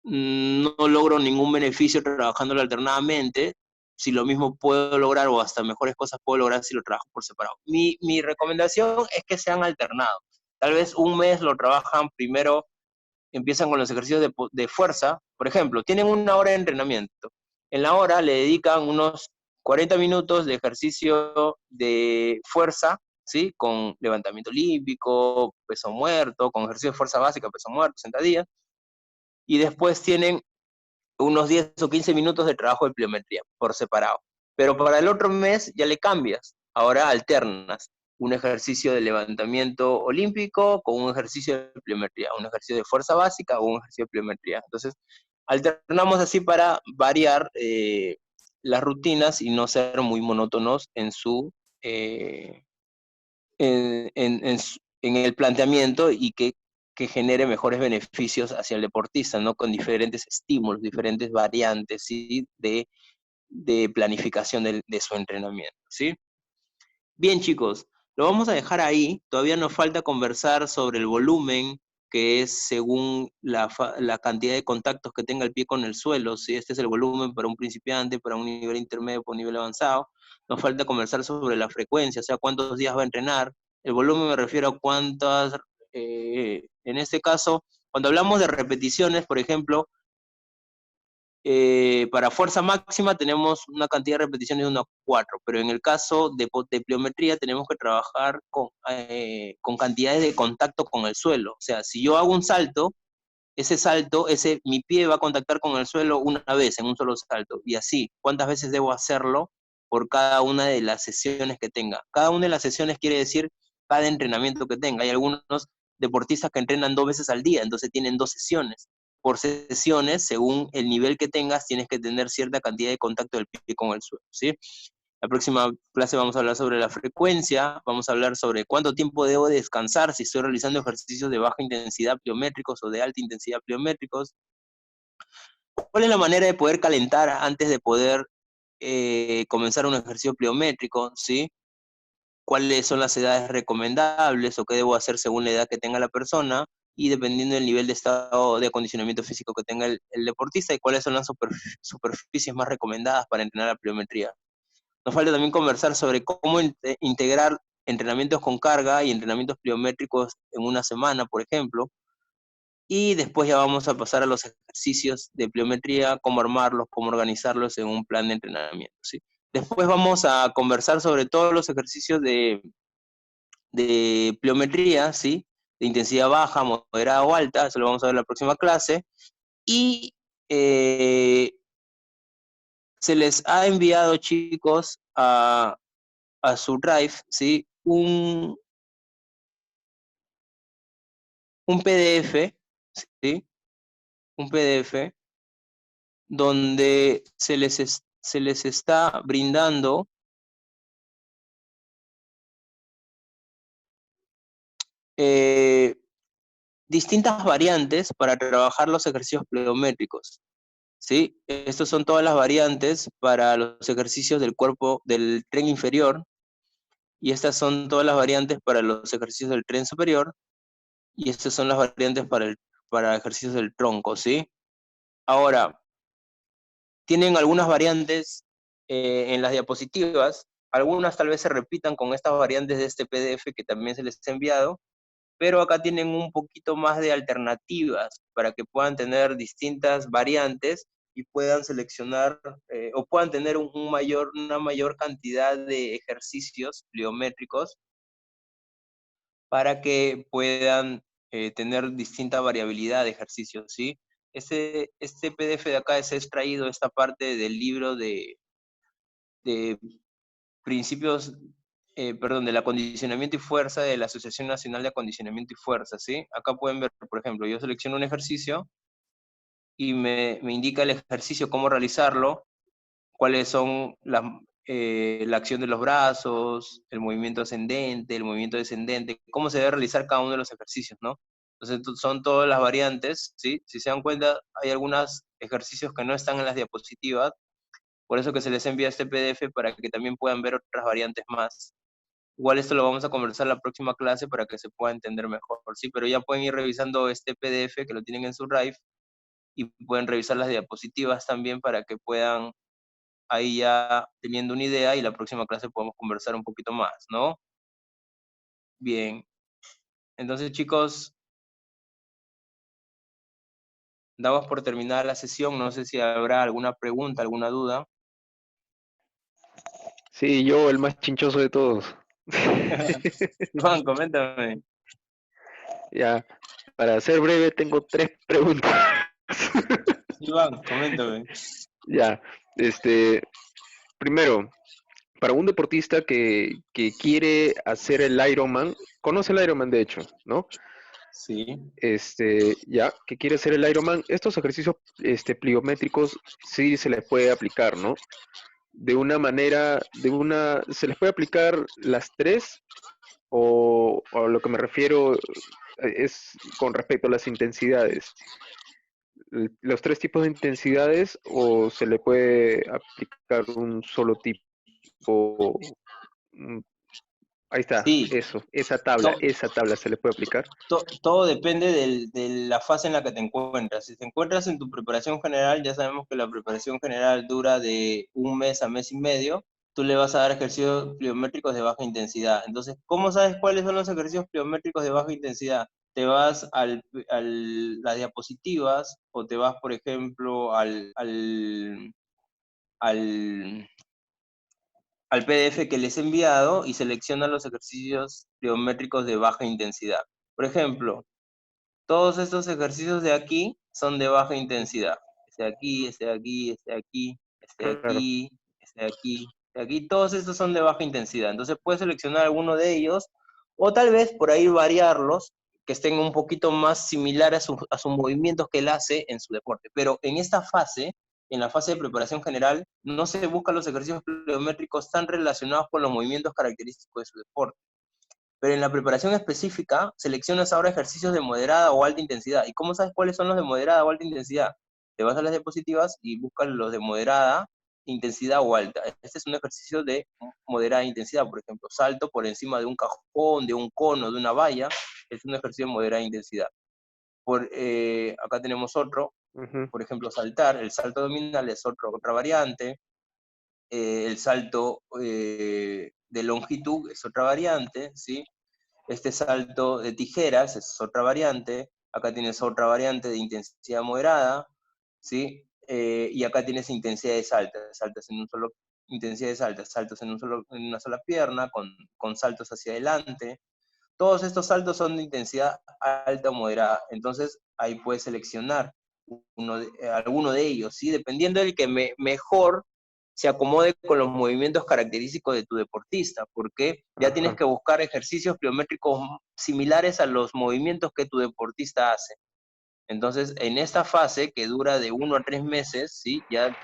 no logro ningún beneficio trabajándolo alternadamente, si lo mismo puedo lograr o hasta mejores cosas puedo lograr si lo trabajo por separado. Mi recomendación es que sean alternados. Tal vez un mes lo trabajan primero, empiezan con los ejercicios de fuerza, por ejemplo, tienen una hora de entrenamiento. En la hora le dedican unos 40 minutos de ejercicio de fuerza, ¿sí? Con levantamiento olímpico, peso muerto, con ejercicio de fuerza básica, peso muerto, sentadillas, y después tienen unos 10 o 15 minutos de trabajo de pliometría por separado. Pero para el otro mes ya le cambias, ahora alternas un ejercicio de levantamiento olímpico con un ejercicio de pliometría, un ejercicio de fuerza básica o un ejercicio de pliometría. Entonces, alternamos así para variar las rutinas y no ser muy monótonos en en el planteamiento y que genere mejores beneficios hacia el deportista, ¿no? Con diferentes estímulos, diferentes variantes, ¿sí? De planificación de su entrenamiento, ¿sí? Bien, chicos, lo vamos a dejar ahí. Todavía nos falta conversar sobre el volumen, que es según la cantidad de contactos que tenga el pie con el suelo, ¿sí? Este es el volumen para un principiante, para un nivel intermedio, para un nivel avanzado. Nos falta conversar sobre la frecuencia, o sea, cuántos días va a entrenar. El volumen me refiero a cuántas, en este caso, cuando hablamos de repeticiones, por ejemplo, para fuerza máxima tenemos una cantidad de repeticiones de 1 a 4, pero en el caso de pliometría tenemos que trabajar con cantidades de contacto con el suelo. O sea, si yo hago un salto, mi pie va a contactar con el suelo una vez, en un solo salto, y así, ¿cuántas veces debo hacerlo por cada una de las sesiones que tenga? Cada una de las sesiones quiere decir cada entrenamiento que tenga. Hay algunos deportistas que entrenan 2 veces al día, entonces tienen 2 sesiones. Por sesiones, según el nivel que tengas, tienes que tener cierta cantidad de contacto del pie con el suelo, ¿sí? La próxima clase vamos a hablar sobre la frecuencia, vamos a hablar sobre cuánto tiempo debo descansar si estoy realizando ejercicios de baja intensidad pliométricos o de alta intensidad pliométricos. ¿Cuál es la manera de poder calentar antes de poder comenzar un ejercicio pliométrico? ¿Sí? ¿Cuáles son las edades recomendables o qué debo hacer según la edad que tenga la persona? Y dependiendo del nivel de estado de acondicionamiento físico que tenga el deportista, y cuáles son las superficies más recomendadas para entrenar la pliometría. Nos falta también conversar sobre cómo integrar entrenamientos con carga y entrenamientos pliométricos en una semana, por ejemplo. Y después ya vamos a pasar a los ejercicios de pliometría, cómo armarlos, cómo organizarlos en un plan de entrenamiento, ¿sí? Después vamos a conversar sobre todos los ejercicios de pliometría, ¿sí? De intensidad baja, moderada o alta, eso lo vamos a ver en la próxima clase. Y se les ha enviado, chicos, a su Drive, ¿sí? Un PDF, ¿sí? Un PDF donde se les está brindando distintas variantes para trabajar los ejercicios pliométricos, ¿sí? Estas son todas las variantes para los ejercicios del cuerpo del tren inferior, y estas son todas las variantes para los ejercicios del tren superior, y estas son las variantes para ejercicios del tronco, ¿sí? Ahora, tienen algunas variantes en las diapositivas, algunas tal vez se repitan con estas variantes de este PDF que también se les ha enviado, pero acá tienen un poquito más de alternativas para que puedan tener distintas variantes y puedan seleccionar o puedan tener una mayor cantidad de ejercicios pliométricos para que puedan tener distinta variabilidad de ejercicios, ¿sí? Este PDF de acá es extraído esta parte del libro de principios, del acondicionamiento y fuerza de la Asociación Nacional de Acondicionamiento y Fuerza, ¿sí? Acá pueden ver, por ejemplo, yo selecciono un ejercicio y me indica el ejercicio, cómo realizarlo, cuáles son la acción de los brazos, el movimiento ascendente, el movimiento descendente, cómo se debe realizar cada uno de los ejercicios, ¿no? Entonces son todas las variantes, ¿sí? Si se dan cuenta, hay algunos ejercicios que no están en las diapositivas, por eso que se les envía este PDF para que también puedan ver otras variantes más. Igual esto lo vamos a conversar en la próxima clase para que se pueda entender mejor, ¿sí? Pero ya pueden ir revisando este PDF que lo tienen en su Drive y pueden revisar las diapositivas también para que puedan ahí ya teniendo una idea y la próxima clase podemos conversar un poquito más, ¿no? Bien. Entonces, chicos, damos por terminada la sesión. No sé si habrá alguna pregunta, alguna duda. Sí, yo el más chinchoso de todos. Juan, coméntame. Ya, para ser breve, tengo 3 preguntas. Iván, coméntame. Ya, primero, para un deportista que quiere hacer el Ironman, conoce el Ironman de hecho, ¿no? Sí. Ya, que quiere hacer el Ironman, estos ejercicios pliométricos sí se les puede aplicar, ¿no? De una manera, se les puede aplicar las 3, o a lo que me refiero es con respecto a las intensidades. Los 3 tipos de intensidades, o se le puede aplicar un solo tipo. mm, Ahí está, Sí, esa to- tabla se le puede aplicar. todo depende de la fase en la que te encuentras. Si te encuentras en tu preparación general, ya sabemos que la preparación general dura de 1 mes a mes y medio. Tú le vas a dar ejercicios pliométricos de baja intensidad. Entonces, ¿cómo sabes cuáles son los ejercicios pliométricos de baja intensidad? te vas a las diapositivas, o te vas, por ejemplo, al PDF que les he enviado y seleccionas los ejercicios pliométricos de baja intensidad. Por ejemplo, todos estos ejercicios de aquí son de baja intensidad. Este de aquí, este de aquí, este de aquí, este de Claro. aquí, este de aquí, este de aquí. Todos estos son de baja intensidad. Entonces puedes seleccionar alguno de ellos o tal vez por ahí variarlos, que estén un poquito más similares a sus movimientos que él hace en su deporte. Pero en esta fase, en la fase de preparación general, no se buscan los ejercicios pliométricos tan relacionados con los movimientos característicos de su deporte. Pero en la preparación específica, seleccionas ahora ejercicios de moderada o alta intensidad. ¿Y cómo sabes cuáles son los de moderada o alta intensidad? Te vas a las diapositivas y buscas los de moderada, intensidad o alta. Este es un ejercicio de moderada intensidad, por ejemplo, salto por encima de un cajón, de un cono, de una valla, es un ejercicio de moderada intensidad. Acá tenemos otro, por ejemplo, saltar, el salto abdominal es otra variante, el salto de longitud es otra variante, ¿sí? Este salto de tijeras es otra variante, acá tienes otra variante de intensidad moderada, ¿sí? Y acá tienes intensidades altas, saltas en un solo, intensidades altas, saltos en una sola pierna, con saltos hacia adelante. Todos estos saltos son de intensidad alta o moderada, entonces ahí puedes seleccionar alguno de ellos, ¿sí? Dependiendo del que mejor se acomode con los movimientos característicos de tu deportista, porque ya tienes que buscar ejercicios pliométricos similares a los movimientos que tu deportista hace. Entonces, en esta fase, que dura de 1 a 3 meses, ¿sí? ya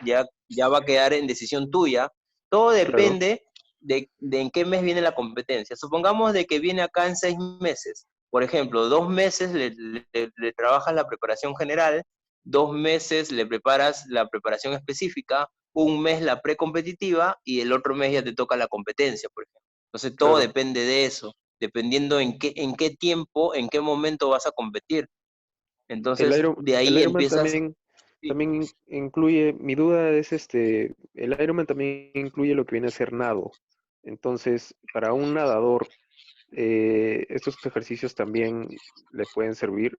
va a quedar en decisión tuya. Todo depende de en qué mes viene la competencia. Supongamos de que viene acá en 6 meses. Por ejemplo, 2 meses le trabajas la preparación general, 2 meses le preparas la preparación específica, 1 mes la precompetitiva y el otro mes ya te toca la competencia, por ejemplo. Entonces, todo depende de eso, dependiendo en qué tiempo, en qué momento vas a competir. Entonces, de El ahí Ironman empiezas. Sí. también incluye, mi duda es el Ironman también incluye lo que viene a ser nado. Entonces, para un nadador, estos ejercicios también le pueden servir.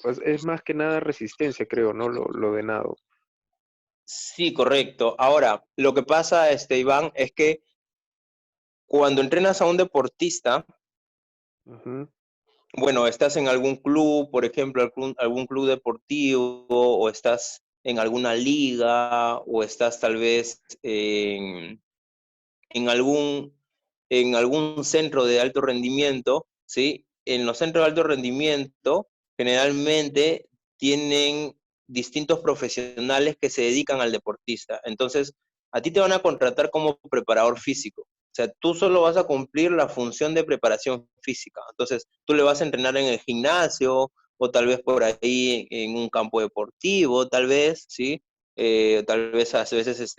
Pues es más que nada resistencia, creo, ¿no? Lo de nado. Sí, correcto. Ahora, lo que pasa, Iván, es que cuando entrenas a un deportista, bueno, estás en algún club, por ejemplo, algún club deportivo, o estás en alguna liga, o estás tal vez en algún centro de alto rendimiento, ¿sí? En los centros de alto rendimiento generalmente tienen distintos profesionales que se dedican al deportista. Entonces, a ti te van a contratar como preparador físico. O sea, tú solo vas a cumplir la función de preparación física. Entonces, tú le vas a entrenar en el gimnasio, o tal vez por ahí en un campo deportivo, tal vez, ¿sí? Tal vez a veces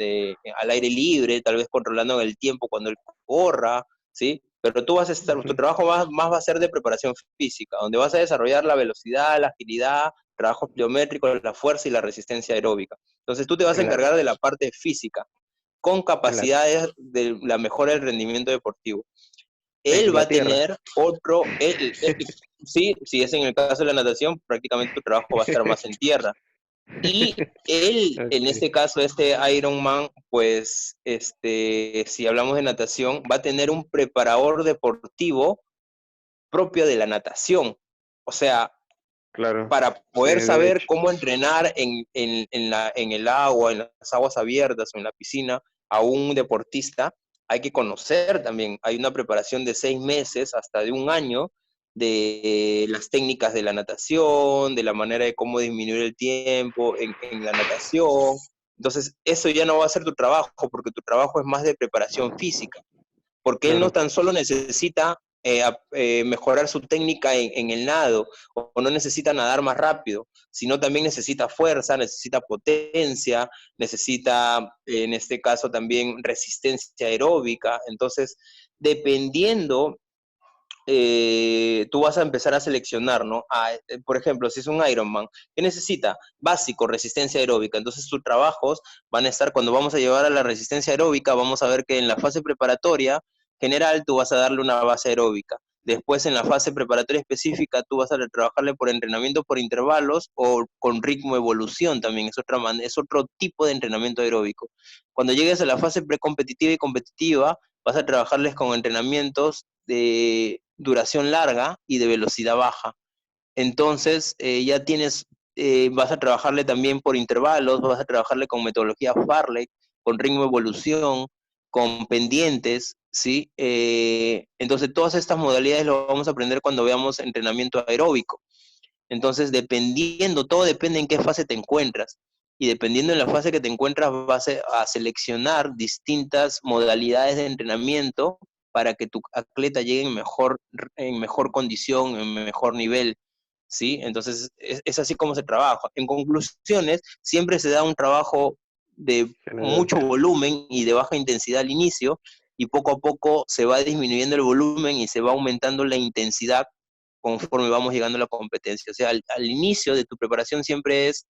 al aire libre, tal vez controlando el tiempo cuando él corra, ¿sí? Pero tú vas a estar, tu trabajo más va a ser de preparación física, donde vas a desarrollar la velocidad, la agilidad, trabajos pliométricos, la fuerza y la resistencia aeróbica. Entonces tú te vas a encargar de la parte física, con capacidades de la mejora del rendimiento deportivo. Él va a tener otro, sí, si es en el caso de la natación, prácticamente tu trabajo va a estar más en tierra. Y él, en este caso, Ironman, pues, si hablamos de natación, va a tener un preparador deportivo propio de la natación. O sea, para poder saber cómo entrenar en el agua, en las aguas abiertas o en la piscina a un deportista, hay que conocer también. Hay una preparación de 6 meses hasta de 1 año de las técnicas de la natación, de la manera de cómo disminuir el tiempo en la natación. Entonces, eso ya no va a ser tu trabajo, porque tu trabajo es más de preparación física. Porque él no tan solo necesita mejorar su técnica en el nado, o no necesita nadar más rápido, sino también necesita fuerza, necesita potencia, necesita, en este caso, también resistencia aeróbica. Entonces, dependiendo, tú vas a empezar a seleccionar, ¿no? Por ejemplo, si es un Ironman, ¿qué necesita? Básico, resistencia aeróbica. Entonces, tus trabajos van a estar, cuando vamos a llevar a la resistencia aeróbica, vamos a ver que en la fase preparatoria general tú vas a darle una base aeróbica. Después, en la fase preparatoria específica, tú vas a trabajarle por entrenamiento por intervalos o con ritmo evolución también, es otro tipo de entrenamiento aeróbico. Cuando llegues a la fase precompetitiva y competitiva, vas a trabajarles con entrenamientos de duración larga y de velocidad baja. Entonces, ya tienes, vas a trabajarle también por intervalos, vas a trabajarle con metodología Farley, con ritmo evolución, con pendientes, ¿sí? Entonces, todas estas modalidades lo vamos a aprender cuando veamos entrenamiento aeróbico. Entonces, dependiendo, todo depende en qué fase te encuentras. Y dependiendo en la fase que te encuentras, vas a seleccionar distintas modalidades de entrenamiento para que tu atleta llegue en mejor condición, en mejor nivel. ¿Sí? Entonces, es así como se trabaja. En conclusiones, siempre se da un trabajo de General. mucho volumen y de baja intensidad al inicio, y poco a poco se va disminuyendo el volumen y se va aumentando la intensidad conforme vamos llegando a la competencia. O sea, al inicio de tu preparación siempre es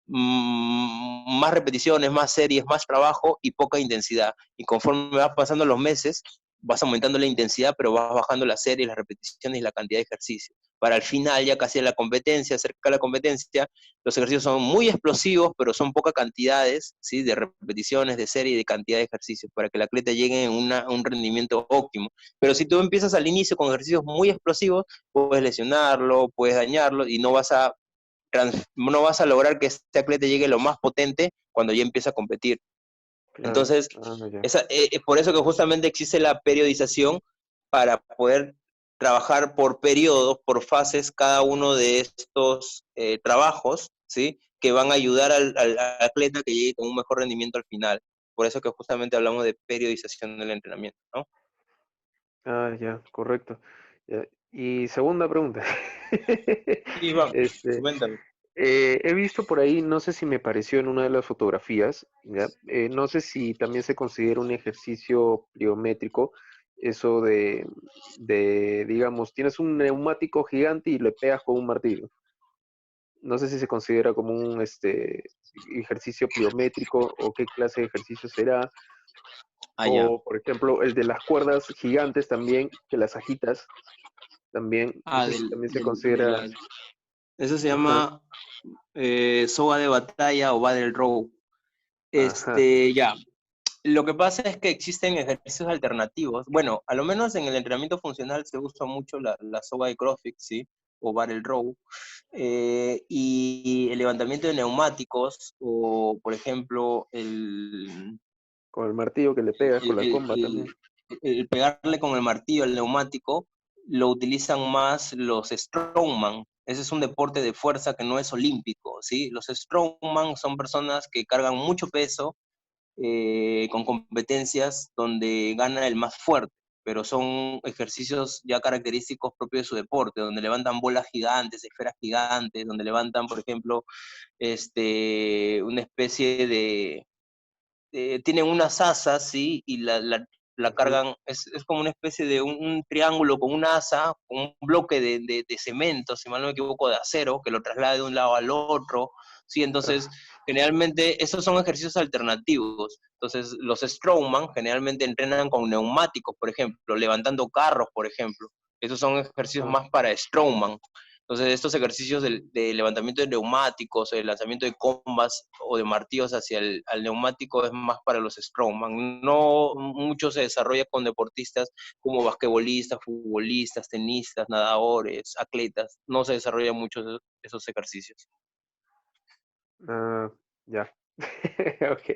más repeticiones, más series, más trabajo y poca intensidad. Y conforme vas pasando los meses, vas aumentando la intensidad, pero vas bajando las series, las repeticiones y la cantidad de ejercicios. Para al final, ya casi en la competencia, cerca de la competencia, los ejercicios son muy explosivos, pero son pocas cantidades, ¿sí? De repeticiones, de serie y de cantidad de ejercicios, para que el atleta llegue a un rendimiento óptimo. Pero si tú empiezas al inicio con ejercicios muy explosivos, puedes lesionarlo, puedes dañarlo y no vas a lograr que este atleta llegue lo más potente cuando ya empieza a competir. Claro. Entonces, Ya. por eso que justamente existe la periodización para poder trabajar por periodos, por fases, cada uno de estos trabajos, ¿sí? Que van a ayudar al atleta que llegue con un mejor rendimiento al final. Por eso que justamente hablamos de periodización del entrenamiento, ¿no? Ya, correcto. Ya. Y segunda pregunta. Sí, Iván, Este, coméntame. he visto por ahí, no sé si me pareció en una de las fotografías, ¿ya? No sé si también se considera un ejercicio pliométrico, eso digamos, tienes un neumático gigante y le pegas con un martillo. No sé si se considera como un ejercicio pliométrico o qué clase de ejercicio será. Allá. O, por ejemplo, el de las cuerdas gigantes también, que las agitas, también, no Ah, sé si también se de considera. la... Eso se Ajá, llama soga de batalla o battle row. ajá, Ya. Lo que pasa es que existen ejercicios alternativos. Bueno, a lo menos en el entrenamiento funcional se usa mucho la soga de CrossFit, ¿sí? O battle row. Y el levantamiento de neumáticos, o por ejemplo, con el martillo que le pegas, con el, la el- comba también. el- el pegarle con el martillo al neumático, lo utilizan más los strongman. Ese es un deporte de fuerza que no es olímpico, ¿sí? Los strongman son personas que cargan mucho peso con competencias donde gana el más fuerte, pero son ejercicios ya característicos propios de su deporte, donde levantan bolas gigantes, esferas gigantes, donde levantan, por ejemplo, una especie tienen unas asas, ¿sí? Y la Ujú. cargan, es como una especie de un triángulo con una asa, con un bloque de cemento, si mal no me equivoco, de acero, que lo traslada de un lado al otro, ¿sí? Entonces, Ah, generalmente, esos son ejercicios alternativos. Entonces, los strongman generalmente entrenan con neumáticos, por ejemplo, levantando carros, por ejemplo. Esos son ejercicios ah, más para strongman. Entonces, estos ejercicios de levantamiento de neumáticos, el lanzamiento de combas o de martillos hacia al neumático es más para los strongman. No mucho se desarrolla con deportistas como basquetbolistas, futbolistas, tenistas, nadadores, atletas. No se desarrolla mucho esos ejercicios. ah, ya. Ok.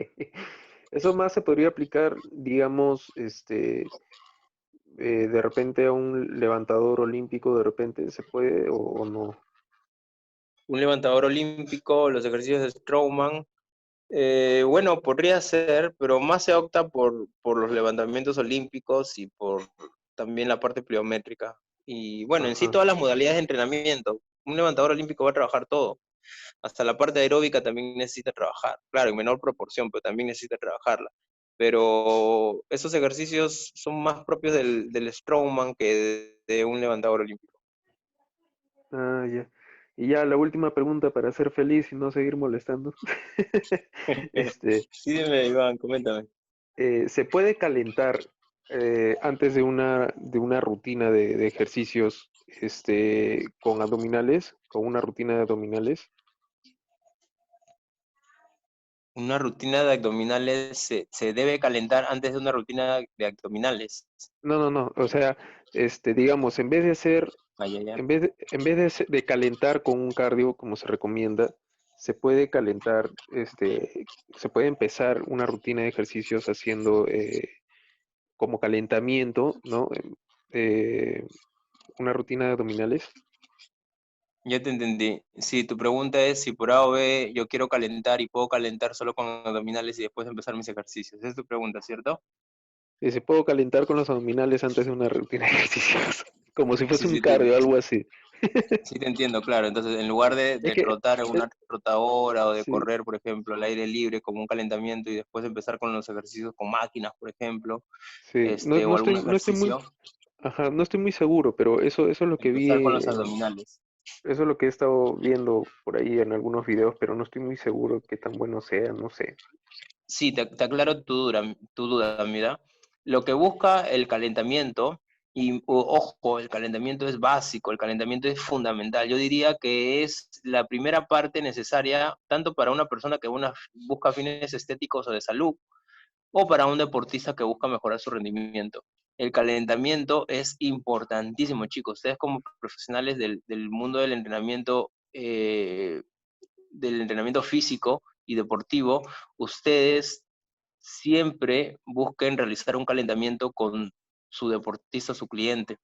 Eso más se podría aplicar, digamos, de repente a un levantador olímpico, de repente se puede o no. Un levantador olímpico, los ejercicios de strongman, bueno, podría ser, pero más se opta por los levantamientos olímpicos y por también la parte pliométrica. Y bueno, en sí Ajá. todas las modalidades de entrenamiento. Un levantador olímpico va a trabajar todo. Hasta la parte aeróbica también necesita trabajar. Claro, en menor proporción, pero también necesita trabajarla. Pero esos ejercicios son más propios del strongman que de un levantador olímpico. Ya. Y ya la última pregunta para ser feliz y no seguir molestando. Este, Sí, dime, Iván, coméntame. ¿Se puede calentar antes de una rutina de ejercicios con abdominales, con una rutina de abdominales. Una rutina de abdominales se debe calentar antes de una rutina de abdominales. No, o sea, digamos, en vez de hacer, Ay, ay, ay. de calentar con un cardio como se recomienda, se puede calentar, se puede empezar una rutina de ejercicios haciendo como calentamiento, ¿no? Una rutina de abdominales. Ya te entendí. Si tu pregunta es si por A o B yo quiero calentar y puedo calentar solo con abdominales y después empezar mis ejercicios. Esa es tu pregunta, ¿cierto? Y se puedo calentar con los abdominales antes de una rutina de ejercicios, como si fuese Sí, un sí, cardio, algo así. sí te entiendo, claro. Entonces, en lugar Es de que, trotar en eh, una trotadora o de sí, correr, por ejemplo, al aire libre como un calentamiento y después empezar con los ejercicios con máquinas, por ejemplo, sí, o algún muy, ejercicio, ajá, no estoy muy seguro, pero eso es lo que vi, empezar con los abdominales. eso es lo que he estado viendo por ahí en algunos videos, pero no estoy muy seguro qué tan bueno sea, no sé. Sí, te aclaro tu duda, mira. Lo que busca el calentamiento, y ojo, el calentamiento es básico, el calentamiento es fundamental. Yo diría que es la primera parte necesaria tanto para una persona que busca fines estéticos o de salud, o para un deportista que busca mejorar su rendimiento. El calentamiento es importantísimo, chicos. Ustedes como profesionales del mundo del entrenamiento físico y deportivo, ustedes siempre busquen realizar un calentamiento con su deportista, su cliente,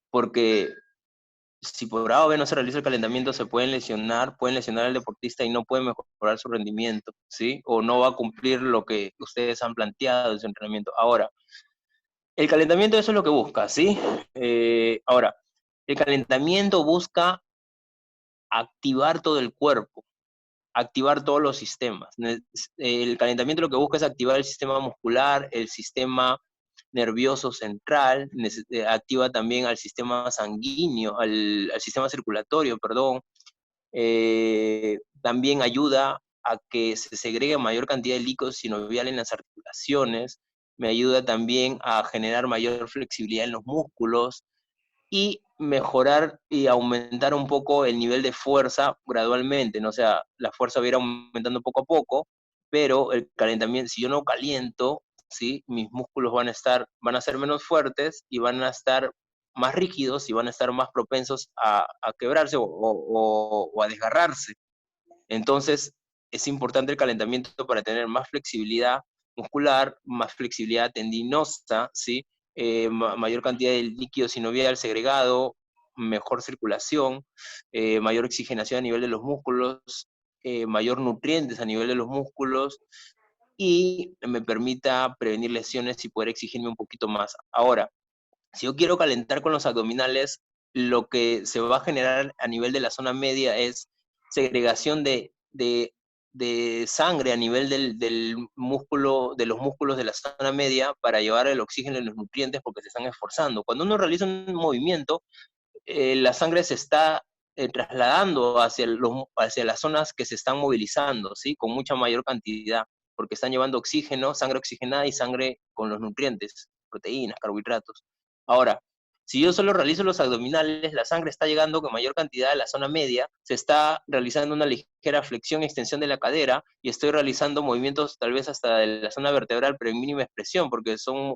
porque si por A o B no se realiza el calentamiento, se pueden lesionar al deportista y no pueden mejorar su rendimiento, ¿sí? O no va a cumplir lo que ustedes han planteado en su entrenamiento. Ahora, el calentamiento eso es lo que busca, ¿sí? Ahora, el calentamiento busca activar todo el cuerpo, activar todos los sistemas. El calentamiento lo que busca es activar el sistema muscular, el sistema nervioso central, activa también al sistema sanguíneo, al sistema circulatorio, perdón. También ayuda a que se segregue mayor cantidad de líquido sinovial en las articulaciones, me ayuda también a generar mayor flexibilidad en los músculos, y mejorar y aumentar un poco el nivel de fuerza gradualmente, ¿no? O sea, la fuerza va a ir aumentando poco a poco, pero el calentamiento, si yo no caliento, ¿sí? Mis músculos van a ser menos fuertes y van a estar más rígidos y van a estar más propensos a quebrarse o a desgarrarse. Entonces, es importante el calentamiento para tener más flexibilidad muscular, más flexibilidad tendinosa, ¿sí? Mayor cantidad de líquido sinovial segregado, mejor circulación, mayor oxigenación a nivel de los músculos, mayor nutrientes a nivel de los músculos y me permita prevenir lesiones y poder exigirme un poquito más. Ahora, si yo quiero calentar con los abdominales, lo que se va a generar a nivel de la zona media es segregación de sangre a nivel del músculo, de los músculos de la zona media para llevar el oxígeno y los nutrientes porque se están esforzando. Cuando uno realiza un movimiento, la sangre se está trasladando hacia las zonas que se están movilizando, ¿sí? Con mucha mayor cantidad, porque están llevando oxígeno, sangre oxigenada y sangre con los nutrientes, proteínas, carbohidratos. Ahora, si yo solo realizo los abdominales, la sangre está llegando con mayor cantidad a la zona media, se está realizando una ligera flexión y extensión de la cadera y estoy realizando movimientos tal vez hasta de la zona vertebral, pero en mínima expresión, porque son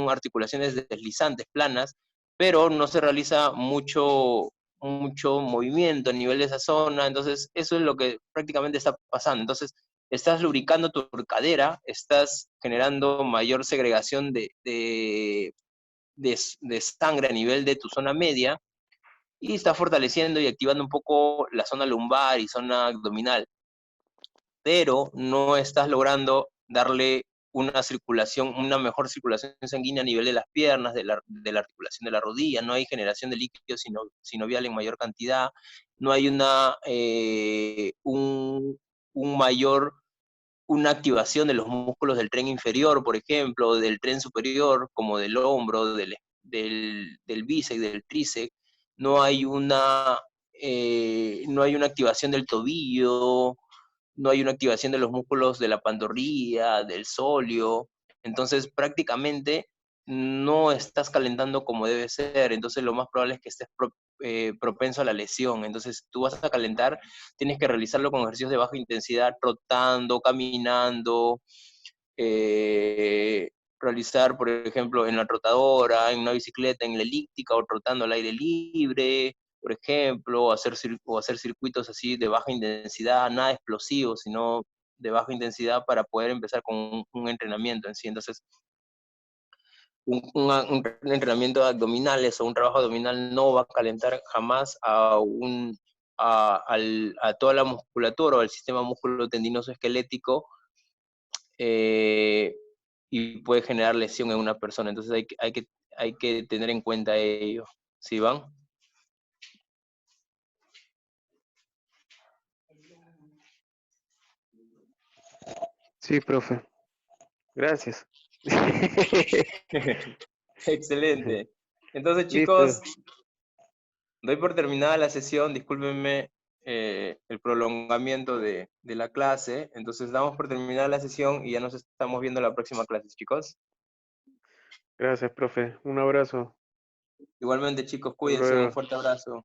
articulaciones deslizantes, planas, pero no se realiza mucho movimiento a nivel de esa zona, entonces eso es lo que prácticamente está pasando. Entonces, estás lubricando tu cadera, estás generando mayor segregación de sangre a nivel de tu zona media y estás fortaleciendo y activando un poco la zona lumbar y zona abdominal, pero no estás logrando darle una mejor circulación sanguínea a nivel de las piernas, de la articulación de la rodilla, no hay generación de líquido sinovial en mayor cantidad, no hay una activación de los músculos del tren inferior, por ejemplo, del tren superior, como del hombro, del bíceps, del tríceps, no hay una activación del tobillo, no hay una activación de los músculos de la pantorrilla, del sóleo. Entonces, prácticamente no estás calentando como debe ser, entonces lo más probable es que estés propenso a la lesión. Entonces, tú vas a calentar, tienes que realizarlo con ejercicios de baja intensidad, trotando, caminando, realizar, por ejemplo, en la trotadora, en una bicicleta, en la elíptica o trotando al aire libre, por ejemplo, o hacer circuitos así de baja intensidad, nada explosivo, sino de baja intensidad para poder empezar con un entrenamiento en sí. Entonces, un entrenamiento de abdominales o un trabajo abdominal no va a calentar jamás a toda la musculatura o al sistema músculo-tendinoso esquelético, y puede generar lesión en una persona. Entonces hay que tener en cuenta ello. ¿Sí, Van? Sí, profe. Gracias. Excelente. Entonces, Listo. chicos, doy por terminada la sesión. Discúlpenme el prolongamiento de la clase. Entonces, damos por terminada la sesión y ya nos estamos viendo en la próxima clase, chicos. Gracias, profe. Un abrazo. Igualmente, chicos, Hasta cuídense. Un luego. fuerte abrazo.